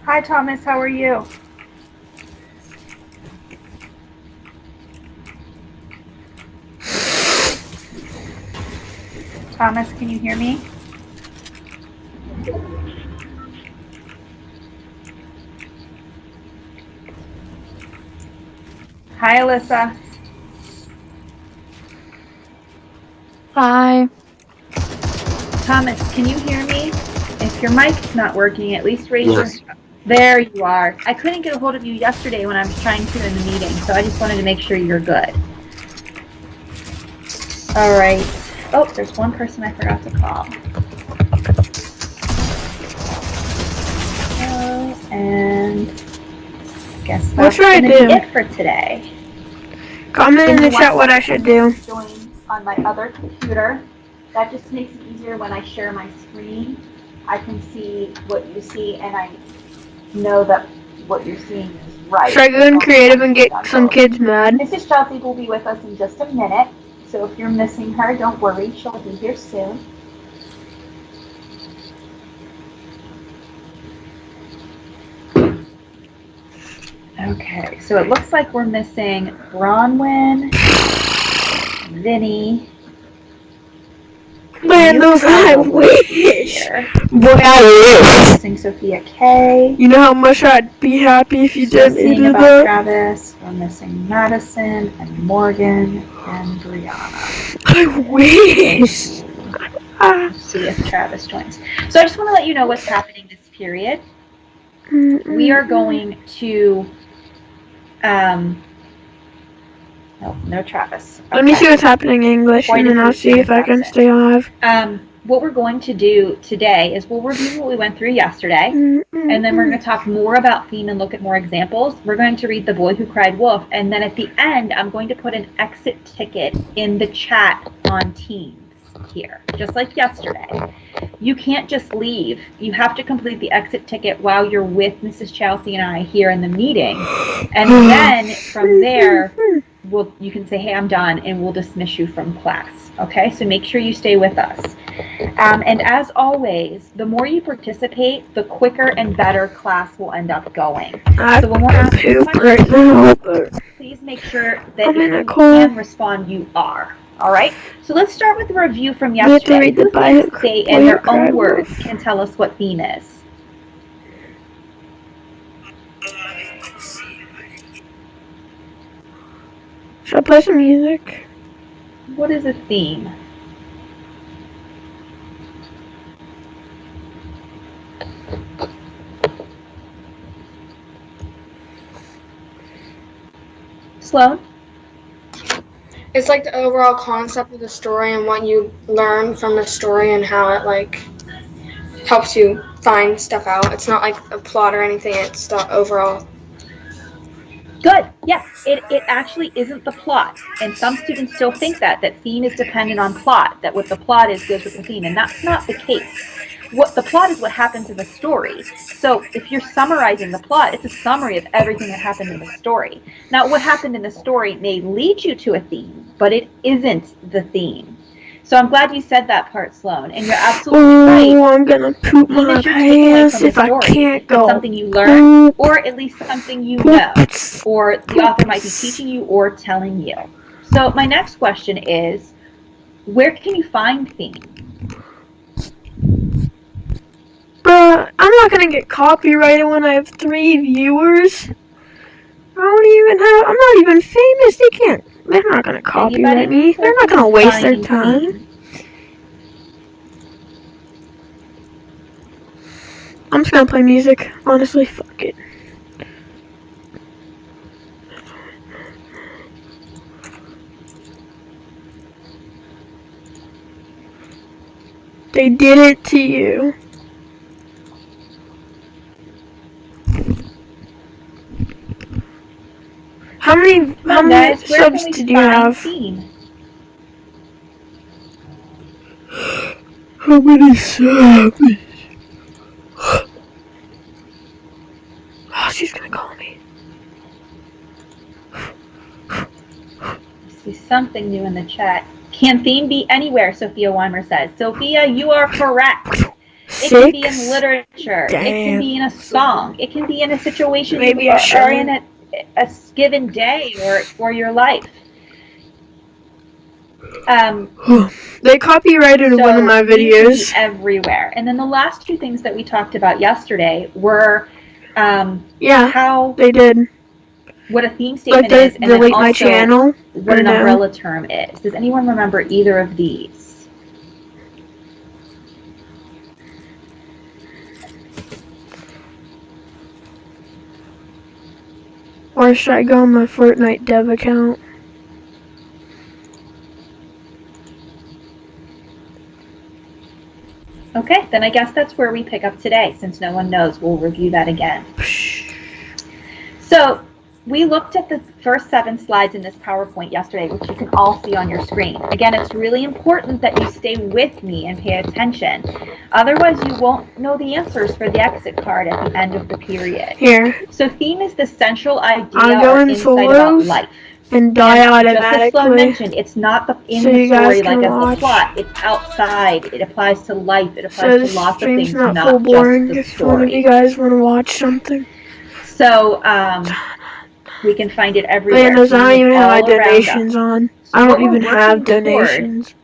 Hi, Thomas. How are you? Thomas, can you hear me? Hi, Alyssa.
Hi.
Thomas, can you hear me? If your mic's not working, at least raise
Yes.
your... There you are. I couldn't get a hold of you yesterday when I was trying to in the meeting, so I just wanted to make sure you're good. All right. Oh, there's one person I forgot to call. And I guess
What
that's
should I
gonna be
do?
it for today.
Comment in
If
the
you
chat
want
what I should do.
to join on my other computer, that just makes it easier when I share my screen. I can see what you see, and I know that what you're seeing is right.
Should I go in creative and get some kids mad?
Mrs. Chelsea will be with us in just a minute, so if you're missing her, don't worry, she'll be here soon. Okay, so it looks like we're missing Bronwyn, Vinny,
Landos, I wish. Boy, I
we're
wish.
missing Sophia K.
You know how much I'd be happy if you
We're
didn't
seeing
do
about
that?
Travis. We're missing Madison and Morgan and Brianna.
I wish.
Let's see if Travis joins. So I just want to let you know what's happening this period. We are going to, no Travis.
Let me
Okay.
see what's happening in English, and then I'll see if I can stay alive.
What we're going to do today is we'll review what we went through yesterday, and then we're going to talk more about theme and look at more examples. We're going to read The Boy Who Cried Wolf, and then at the end, I'm going to put an exit ticket in the chat on Teams here, just like yesterday. You can't just leave. You have to complete the exit ticket while you're with Mrs. Chelsea and I here in the meeting, and then from there, you can say, hey, I'm done, and we'll dismiss you from class. Okay, so make sure you stay with us. And as always, the more you participate, the quicker and better class will end up going. So when we're asking questions, please make sure that if you can respond, you are. All right, so let's start with the review from yesterday. Who thinks they, in their own words, can tell us what theme is?
Should I play some music?
What is a theme? Sloan?
It's like the overall concept of the story and what you learn from the story and how it like helps you find stuff out. It's not like a plot or anything. It's the overall.
Good. Yes, it actually isn't the plot. And some students still think that theme is dependent on plot, that what the plot is goes with the theme, and that's not the case. What the plot is what happens in the story. So if you're summarizing the plot, it's a summary of everything that happened in the story. Now, what happened in the story may lead you to a theme, but it isn't the theme. So I'm glad you said that part, Sloan, and you're absolutely right.
Oh, I'm gonna poop
Theme
my
is your takeaway
pants
from the
if I
story.
can't
It's
go.
something you learn, or at least something you know, or the author might be teaching you or telling you. So my next question is, where can you find theme?
Bruh, I'm not gonna get copyrighted when I have 3 viewers. I'm not even famous. They're not gonna copyright me. They're not gonna waste their time. I'm just gonna play music. Honestly, fuck it. They did it to you. How many subs did you have? How many subs? Oh, she's gonna call me.
I see something new in the chat. Can theme be anywhere? Sophia Weimer says. Sophia, you are correct. It can be in literature.
Damn.
It can be in a song. It can be in a situation
Maybe
you
I
are
shouldn't.
in a given day or your life.
They copyrighted one of my videos.
It can be everywhere. And then the last two things that we talked about yesterday were how
they did.
What a theme statement
is,
and then also
my channel,
what an umbrella term is. Does anyone remember either of these?
Or should I go on my Fortnite dev account?
Okay, then I guess that's where we pick up today. Since no one knows, we'll review that again. So we looked at the first 7 slides in this PowerPoint yesterday, which you can all see on your screen. Again, it's really important that you stay with me and pay attention. Otherwise, you won't know the answers for the exit card at the end of the period.
Here.
So theme is the central idea
or insight about
life.
And die automatically.
Just as Sloan mentioned, it's not in the story like as the plot. It's outside. It applies to life. It applies to lots of things, not just the
if one of you guys want to watch something.
So we can find it everywhere.
I don't even have my donations on. I don't even have donations.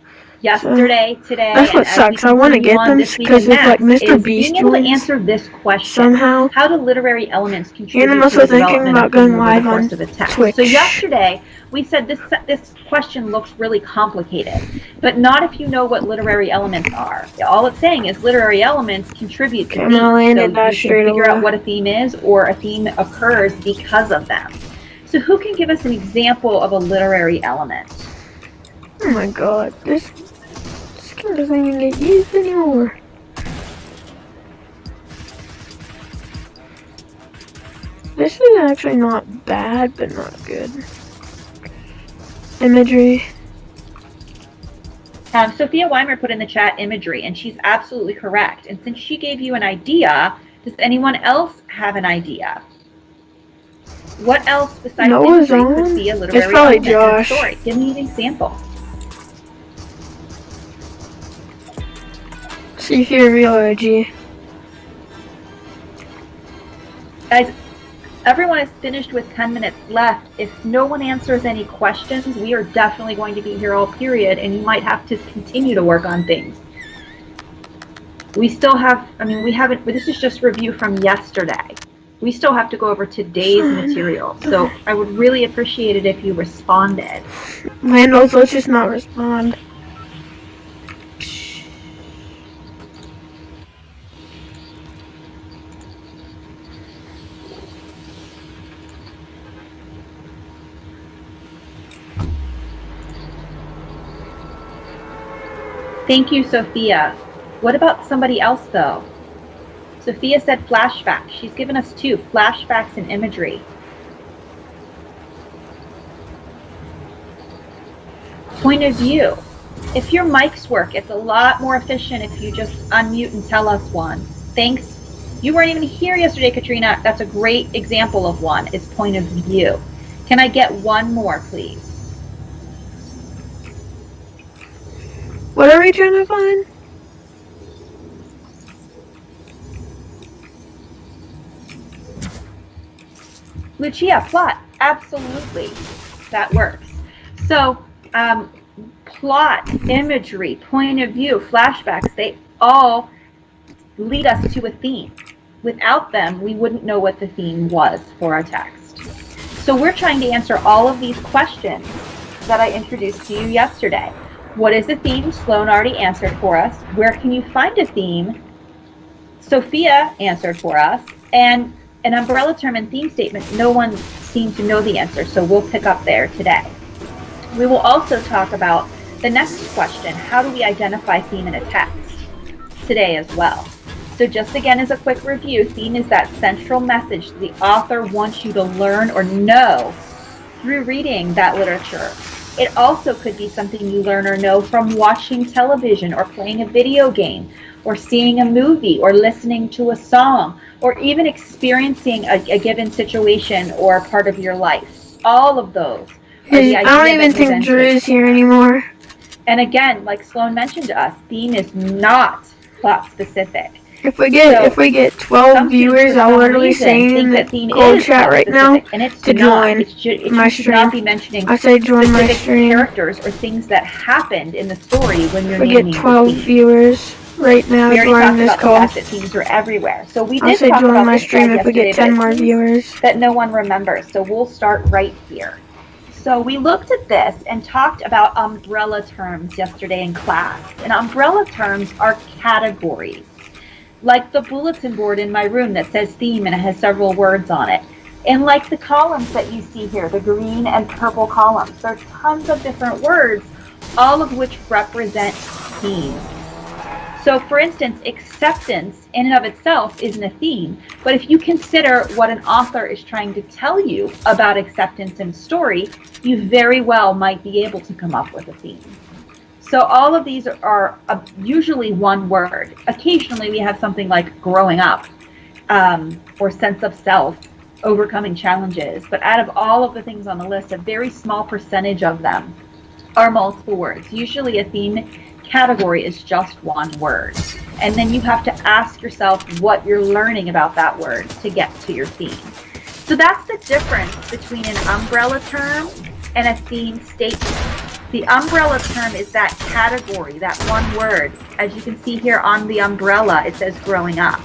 Yesterday, today,
that's what sucks. I want to get them because it's like Mr. Beast
being able to answer this question
somehow.
How do literary elements contribute
I'm
to
also
the
thinking
development
about
of
going
theme
live
over the
on
course of the text?
Twitch.
So yesterday we said this question looks really complicated, but not if you know what literary elements are. All it's saying is literary elements contribute to themes. So you can figure out what a theme is, or a theme occurs because of them. So who can give us an example of a literary element?
Oh my god, this skill doesn't even get used anymore. This is actually not bad, but not good. Imagery.
Sophia Weimer put in the chat imagery, and she's absolutely correct. And since she gave you an idea, does anyone else have an idea? What else besides imagery could be a literary element in the story? Give me an example.
See if you're a real OG.
Guys, everyone is finished with 10 minutes left. If no one answers any questions, we are definitely going to be here all period, and you might have to continue to work on things. We still have, we haven't, this is just review from yesterday. We still have to go over today's material, so I would really appreciate it if you responded.
Landals, let's just not respond.
Thank you, Sophia. What about somebody else, though? Sophia said flashbacks. She's given us 2, flashbacks and imagery. Point of view. If your mics work, it's a lot more efficient if you just unmute and tell us one. Thanks. You weren't even here yesterday, Katrina. That's a great example of one, is point of view. Can I get one more, please?
What are we trying to find?
Lucia, plot. Absolutely. That works. So, plot, imagery, point of view, flashbacks, they all lead us to a theme. Without them, we wouldn't know what the theme was for our text. So we're trying to answer all of these questions that I introduced to you yesterday. What is a theme? Sloan already answered for us. Where can you find a theme? Sophia answered for us. And an umbrella term and theme statement, no one seemed to know the answer, so we'll pick up there today. We will also talk about the next question, how do we identify theme in a text, today as well. So just again as a quick review, theme is that central message the author wants you to learn or know through reading that literature. It also could be something you learn or know from watching television or playing a video game or seeing a movie or listening to a song or even experiencing a given situation or part of your life. All of those.
I don't even think Drew is here anymore.
And again, like Sloan mentioned to us, theme is not plot specific.
If we get 12 viewers, I'll literally say in the gold chat right now to join my stream. I say join my stream.
Characters or things that happened in the story when you're
naming. If we get 12 viewers right now during this call,
that themes are everywhere. So we did
I'll say join my stream if we get 10 more viewers.
That no one remembers. So we'll start right here. So we looked at this and talked about umbrella terms yesterday in class. And umbrella terms are categories. Like the bulletin board in my room that says theme and it has several words on it. And like the columns that you see here, the green and purple columns, there's tons of different words, all of which represent theme. So for instance, acceptance in and of itself isn't a theme, but if you consider what an author is trying to tell you about acceptance in a story, you very well might be able to come up with a theme. So all of these are usually one word. Occasionally we have something like growing up or sense of self, overcoming challenges. But out of all of the things on the list, a very small percentage of them are multiple words. Usually a theme category is just one word. And then you have to ask yourself what you're learning about that word to get to your theme. So that's the difference between an umbrella term and a theme statement. The umbrella term is that category, that one word. As you can see here on the umbrella, it says growing up.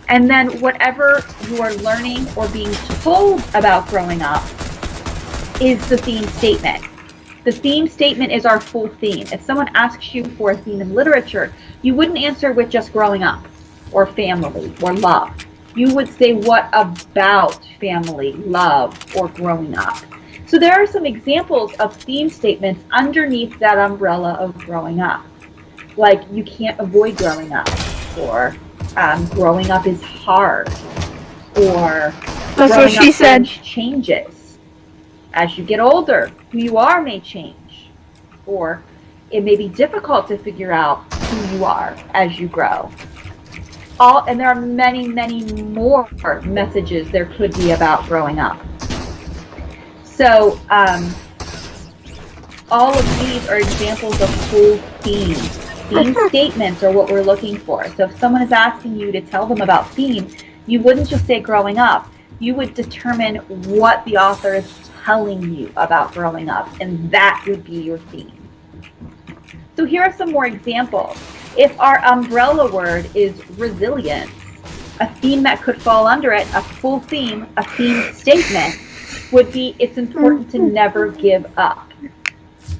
And then whatever you are learning or being told about growing up is the theme statement. The theme statement is our full theme. If someone asks you for a theme in literature, you wouldn't answer with just growing up or family or love. You would say what about family, love, or growing up. So there are some examples of theme statements underneath that umbrella of growing up. Like you can't avoid growing up, or growing up is hard, or
that's what she said.
Changes. As you get older, who you are may change, or it may be difficult to figure out who you are as you grow. And there are many, many more messages there could be about growing up. So all of these are examples of full theme. Theme statements are what we're looking for. So if someone is asking you to tell them about theme, you wouldn't just say growing up. You would determine what the author is telling you about growing up, and that would be your theme. So here are some more examples. If our umbrella word is resilience, a theme that could fall under it, a full theme, a theme statement, would be it's important to never give up.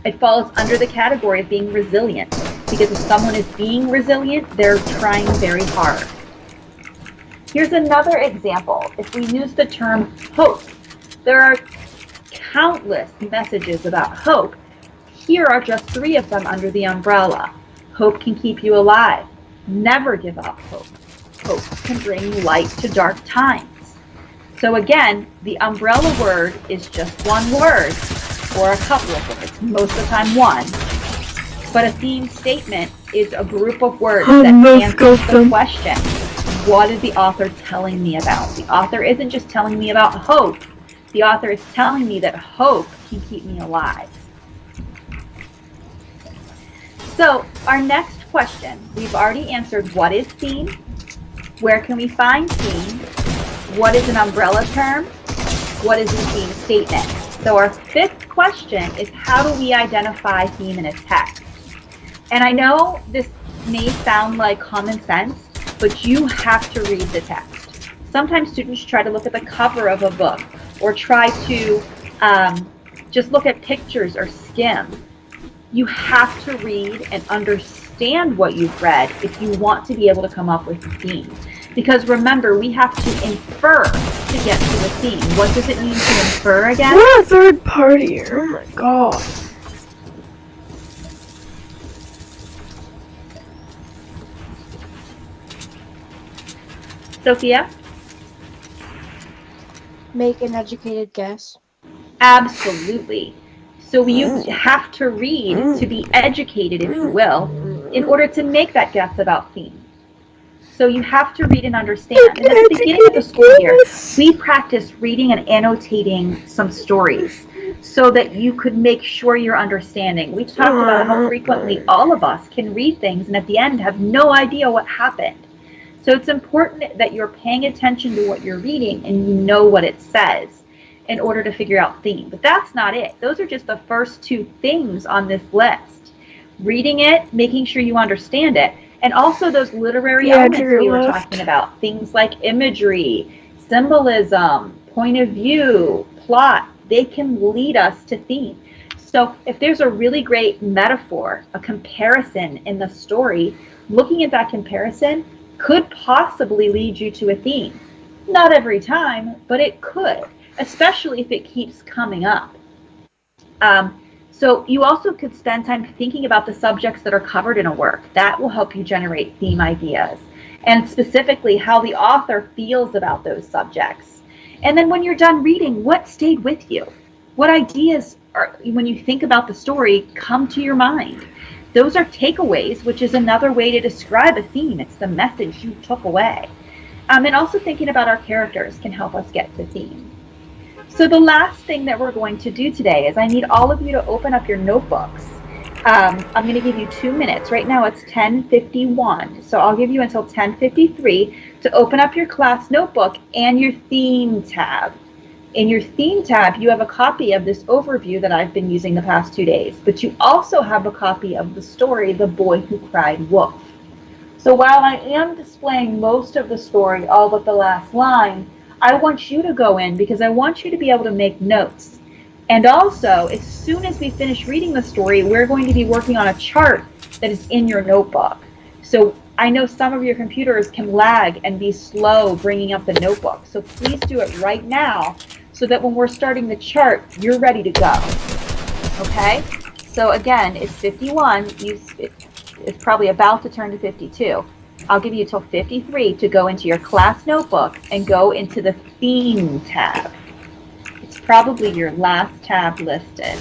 It falls under the category of being resilient, because if someone is being resilient, they're trying very hard. Here's another example. If we use the term hope, there are countless messages about hope. Here are just 3 of them under the umbrella. Hope can keep you alive. Never give up hope. Hope can bring light to dark times. So again, the umbrella word is just one word or a couple of words, most of the time one. But a theme statement is a group of words that answers the question, what is the author telling me about? The author isn't just telling me about hope. The author is telling me that hope can keep me alive. So our next question, we've already answered what is theme, where can we find theme, what is an umbrella term, what is a theme statement. So our fifth question is how do we identify theme in a text? And I know this may sound like common sense, but you have to read the text. Sometimes students try to look at the cover of a book or try to just look at pictures or skim. You have to read and understand what you've read if you want to be able to come up with a theme. Because remember, we have to infer to get to a theme. What does it mean to infer again?
We're a third party. Oh my god.
Sophia?
Make an educated guess.
Absolutely. So you have to read to be educated, if you will, in order to make that guess about theme. So you have to read and understand. And at the beginning of the school year, we practiced reading and annotating some stories so that you could make sure you're understanding. We talked about how frequently all of us can read things and at the end have no idea what happened. So it's important that you're paying attention to what you're reading and you know what it says in order to figure out theme. But that's not it. Those are just the first two things on this list. Reading it, making sure you understand it, and also those literary elements we were talking about. Things like imagery, symbolism, point of view, plot. They can lead us to theme. So if there's a really great metaphor, a comparison in the story, looking at that comparison could possibly lead you to a theme. Not every time, but it could, especially if it keeps coming up. So you also could spend time thinking about the subjects that are covered in a work. That will help you generate theme ideas, and specifically how the author feels about those subjects. And then when you're done reading, what stayed with you? What ideas, when you think about the story, come to your mind? Those are takeaways, which is another way to describe a theme. It's the message you took away. And also thinking about our characters can help us get to theme. So the last thing that we're going to do today is I need all of you to open up your notebooks. I'm going to give you 2 minutes. Right now it's 10:51, so I'll give you until 10:53 to open up your class notebook and your theme tab. In your theme tab, you have a copy of this overview that I've been using the past 2 days, but you also have a copy of the story, The Boy Who Cried Wolf. So while I am displaying most of the story, all but the last line, I want you to go in because I want you to be able to make notes. And also, as soon as we finish reading the story, we're going to be working on a chart that is in your notebook. So I know some of your computers can lag and be slow bringing up the notebook. So please do it right now so that when we're starting the chart, you're ready to go. Okay? So again, it's 51. It's probably about to turn to 52. I'll give you till 53 to go into your class notebook and go into the theme tab. It's probably your last tab listed.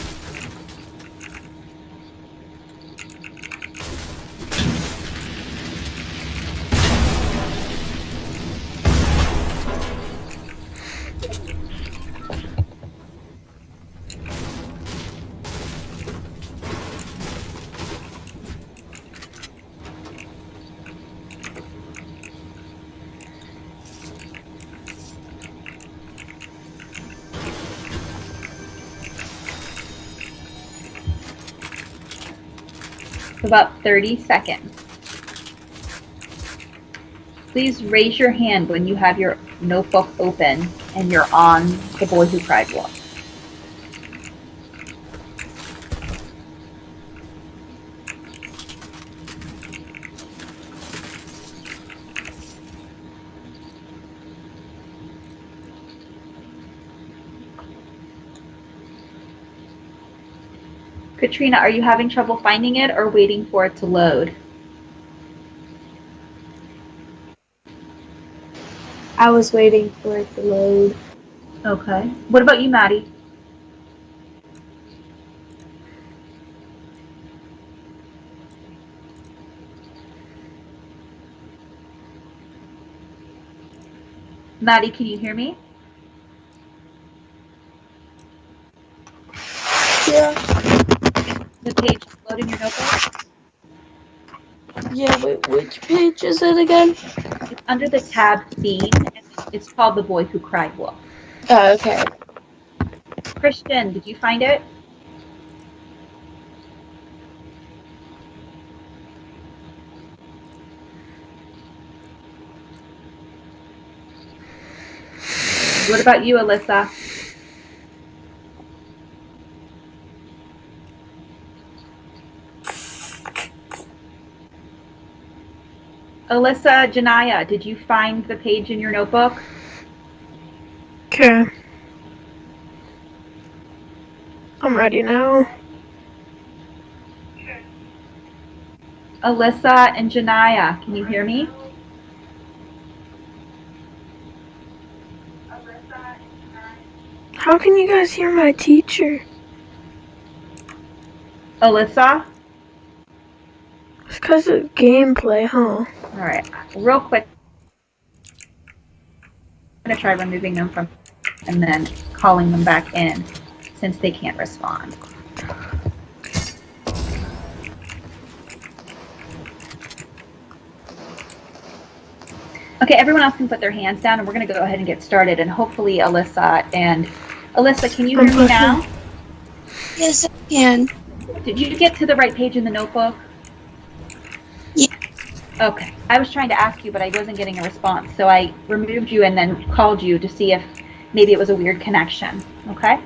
About 30 seconds. Please raise your hand when you have your notebook open and you're on The Boy Who Cried Wolf. Katrina, are you having trouble finding it or waiting for it to load?
I was waiting for it to load.
Okay. What about you, Maddie? Maddie, can you hear me?
Yeah.
The page load in your notebook?
Yeah, wait, which page is it again?
It's under the tab theme, and it's called The Boy Who Cried Wolf.
Oh, okay.
Christian, did you find it? What about you, Alyssa? Alyssa, Janaya, did you find the page in your notebook?
Okay. I'm ready now.
Alyssa and Janaya, can you hear me?
How can you guys hear my teacher?
Alyssa?
It's because of gameplay, huh?
All right, real quick. I'm going to try removing them from and then calling them back in since they can't respond. Okay, everyone else can put their hands down and we're going to go ahead and get started, and hopefully Alyssa, can you hear me now?
Yes, I can.
Did you get to the right page in the notebook?
Yeah.
Okay, I was trying to ask you, but I wasn't getting a response, so I removed you and then called you to see if maybe it was a weird connection, okay?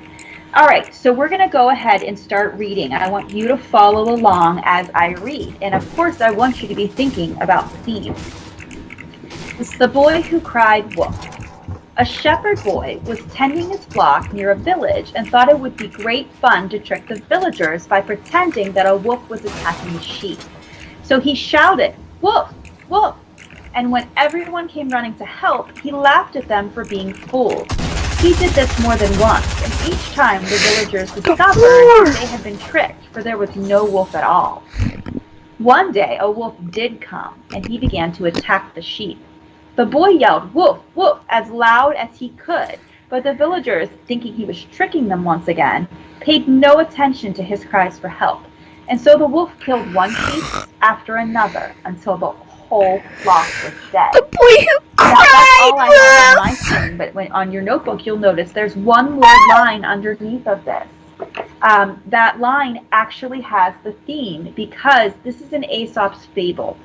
All right, so we're going to go ahead and start reading. I want you to follow along as I read, and of course I want you to be thinking about the theme. It's The Boy Who Cried Wolf. A shepherd boy was tending his flock near a village and thought it would be great fun to trick the villagers by pretending that a wolf was attacking the sheep. So he shouted, "Wolf! Wolf!" And when everyone came running to help, he laughed at them for being fooled. He did this more than once, and each time the villagers discovered that they had been tricked, for there was no wolf at all. One day a wolf did come, and he began to attack the sheep. The boy yelled, "Wolf! Wolf!" as loud as he could, but the villagers, thinking he was tricking them once again, paid no attention to his cries for help. And so the wolf killed one sheep after another until the whole flock was dead.
The boy who cried
Now, that's all I have on my
wolf!
screen, but on your notebook you'll notice there's one more line underneath of this. That line actually has the theme because this is an Aesop's fable.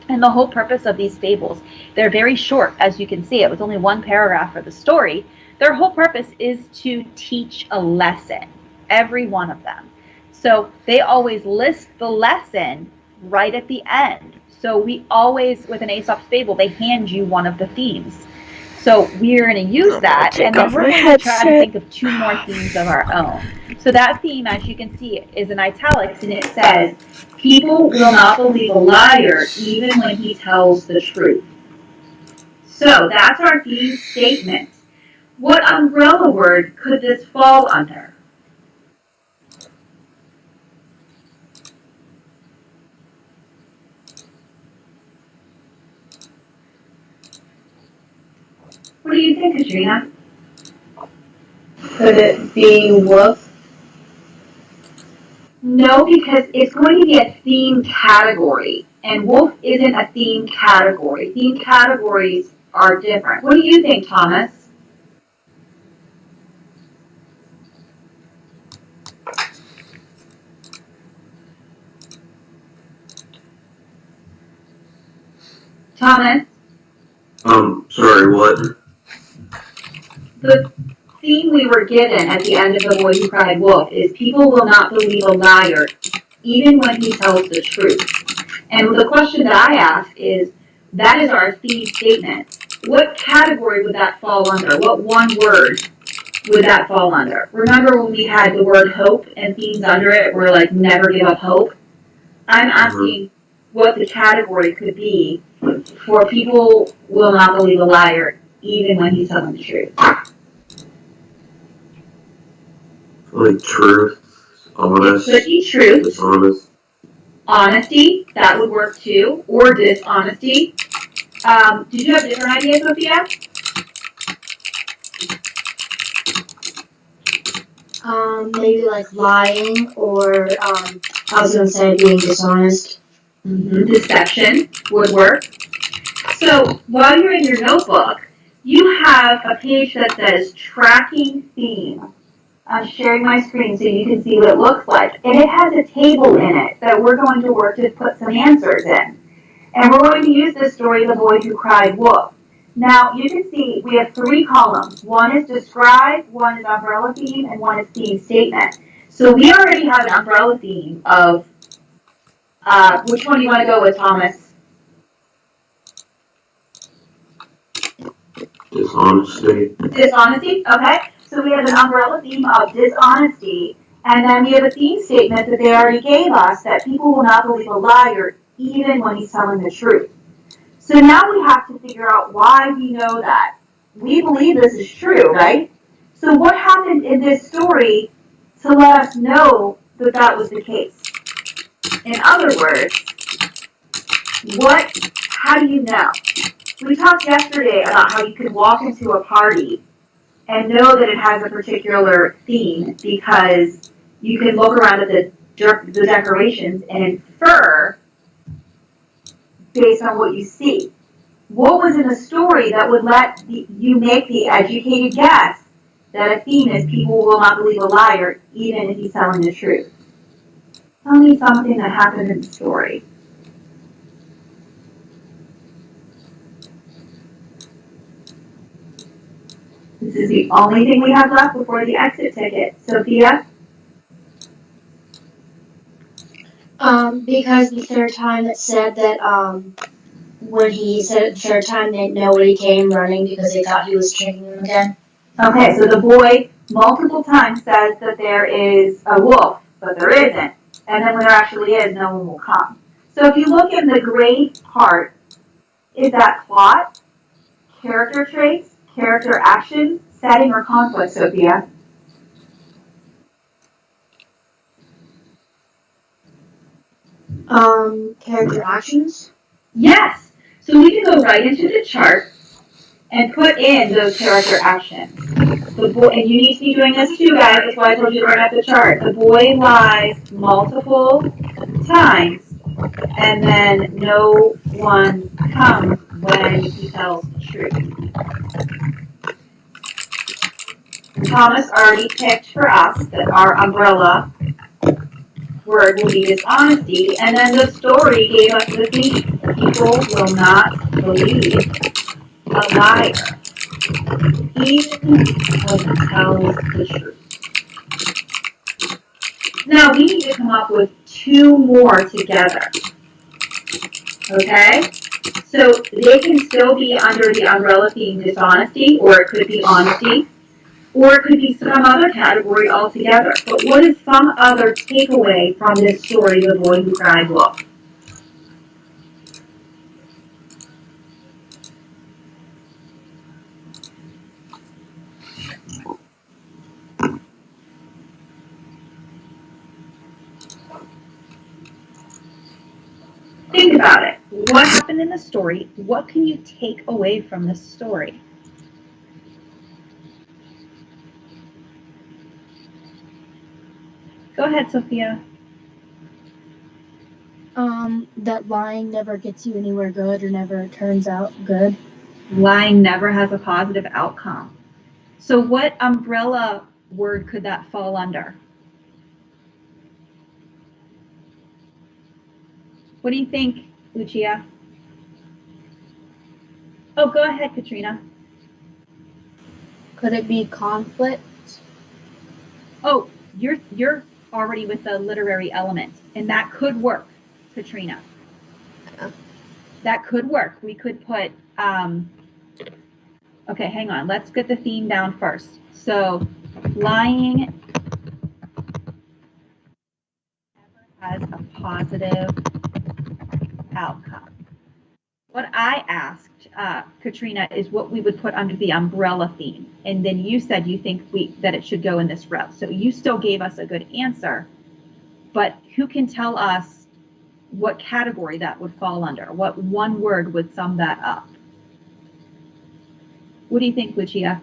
And the whole purpose of these fables, they're very short, as you can see. It was only one paragraph for the story. Their whole purpose is to teach a lesson, every one of them. So they always list the lesson right at the end. So we always, with an Aesop's fable, they hand you one of the themes. So we're going to use that, and then we're going to try to think of two more themes of our own. So that theme, as you can see, is in italics, and it says, "People will not believe a liar even when he tells the truth." So that's our theme statement. What umbrella word could this fall under? What do you think, Katrina? Could it be wolf? No, because it's going to be a theme category, and wolf isn't a theme category. Theme categories are different. What do you think, Thomas? Thomas?
Sorry, what?
The theme we were given at the end of The Boy Who Cried Wolf is people will not believe a liar even when he tells the truth. And the question that I ask is, that is our theme statement. What category would that fall under? What one word would that fall under? Remember when we had the word hope and themes under it were like never give up hope? I'm asking what the category could be for people will not believe a liar even when he's telling the truth?
Like truth, honest,
It could be truth,
dishonest.
honesty, that would work too, or dishonesty. Did you have different ideas, Sophia?
Maybe like lying, or I was gonna say being dishonest.
Deception would work. So while you're in your notebook, you have a page that says tracking theme. I'm sharing my screen so you can see what it looks like. And it has a table in it that we're going to work to put some answers in. And we're going to use this story, The Boy Who Cried Wolf. Now, you can see we have 3 columns. One is describe, one is umbrella theme, and one is theme statement. So we already have an umbrella theme of, which one do you want to go with, Thomas?
Dishonesty.
Dishonesty, okay. So we have an umbrella theme of dishonesty, and then we have a theme statement that they already gave us that people will not believe a liar even when he's telling the truth. So now we have to figure out why we know that. We believe this is true, right? So what happened in this story to let us know that that was the case? In other words, how do you know? We talked yesterday about how you can walk into a party and know that it has a particular theme because you can look around at the decorations and infer based on what you see. What was in the story that would let you make the educated guess that a theme is people will not believe a liar even if he's telling the truth? Tell me something that happened in the story. This is the only thing we have left before the exit ticket. Sophia?
Because the third time it said that when he said it the third time, that nobody came running because they thought he was tricking them again.
Okay, so the boy multiple times says that there is a wolf, but there isn't. And then when there actually is, no one will come. So if you look in the gray part, is that plot, character traits, character actions, setting, or conflict, Sophia?
Character actions?
Yes. So we can go right into the chart and put in those character actions. The boy, and you need to be doing this too, guys. That's why I told you to bring up the chart. The boy lies multiple times, and then no one comes when he tells the truth. Thomas already picked for us that our umbrella word will be dishonesty, and then the story gave us the theme. People will not believe a liar, even when he tells the truth. Now we need to come up with 2 more together. Okay? So they can still be under the umbrella theme dishonesty, or it could be honesty, or it could be some other category altogether. But what is some other takeaway from this story, The Boy Who Cried Wolf? Think about it. What happened in the story? What can you take away from this story? Go ahead, Sophia.
That lying never gets you anywhere good or never turns out good.
Lying never has a positive outcome. So what umbrella word could that fall under? What do you think, Lucia? Oh, go ahead, Katrina.
Could it be conflict?
Oh, you're already with the literary element, and that could work, Katrina. That could work. We could put, okay, hang on. Let's get the theme down first. So, lying never has a positive outcome. What I asked Katrina is what we would put under the umbrella theme, and then you said you think that it should go in this row. So you still gave us a good answer, but who can tell us what category that would fall under? What one word would sum that up? What do you think, Lucia?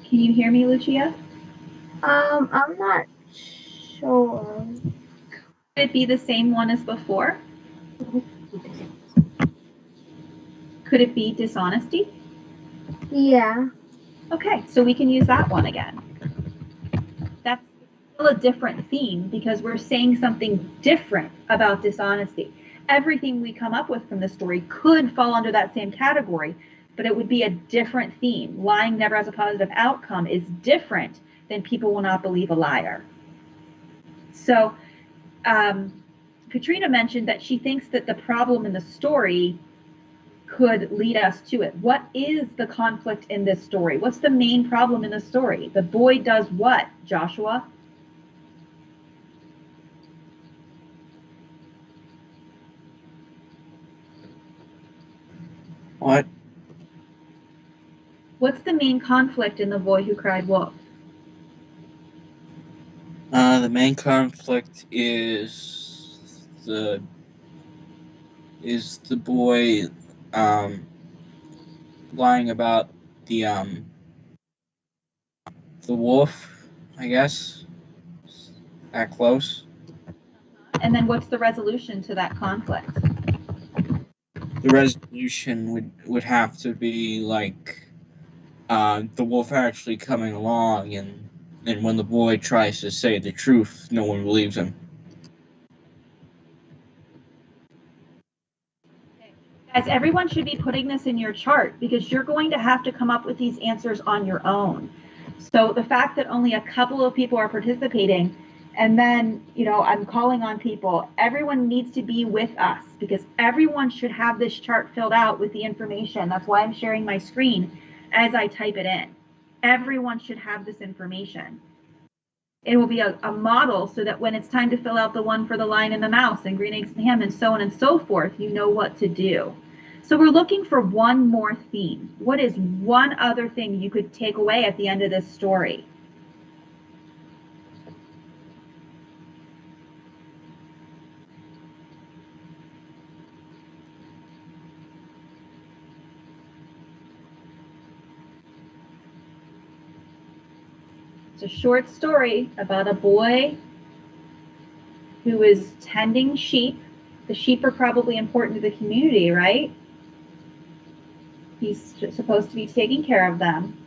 Can you hear me, Lucia?
I'm not sure.
Could it be the same one as before? Could it be dishonesty?
Yeah.
Okay, so we can use that one again. That's still a different theme because we're saying something different about dishonesty. Everything we come up with from the story could fall under that same category, but it would be a different theme. Lying never has a positive outcome is different than people will not believe a liar. So Katrina mentioned that she thinks that the problem in the story could lead us to it. What is the conflict in this story? What's the main problem in the story? The boy does what, Joshua?
What?
What's the main conflict in The Boy Who Cried Wolf?
The main conflict is the boy lying about the wolf, I guess. That close.
And then what's the resolution to that conflict?
The resolution would have to be like the wolf actually coming along, and when the boy tries to say the truth, no one believes him.
Guys, everyone should be putting this in your chart because you're going to have to come up with these answers on your own. So the fact that only a couple of people are participating, and then, I'm calling on people, everyone needs to be with us because everyone should have this chart filled out with the information. That's why I'm sharing my screen as I type it in. Everyone should have this information. It will be a model so that when it's time to fill out the one for the lion and the mouse and green eggs and ham and so on and so forth, you know what to do. So we're looking for one more theme. What is one other thing you could take away at the end of this story? It's a short story about a boy who is tending sheep. The sheep are probably important to the community, right? He's supposed to be taking care of them,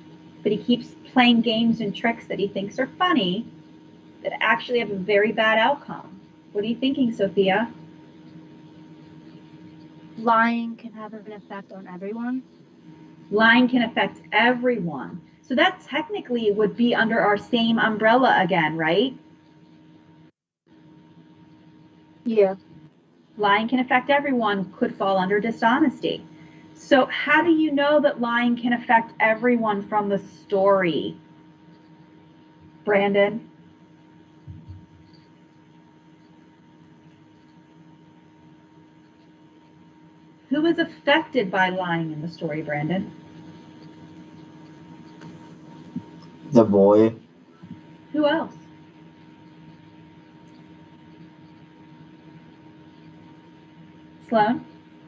but he keeps playing games and tricks that he thinks are funny that actually have a very bad outcome. What are you thinking, Sophia?
Lying can have an effect on everyone.
Lying can affect everyone. So that technically would be under our same umbrella again, right?
Yeah.
Lying can affect everyone could fall under dishonesty. So how do you know that lying can affect everyone from the story? Brandon? Who is affected by lying in the story, Brandon?
The boy.
Who else? Sloan?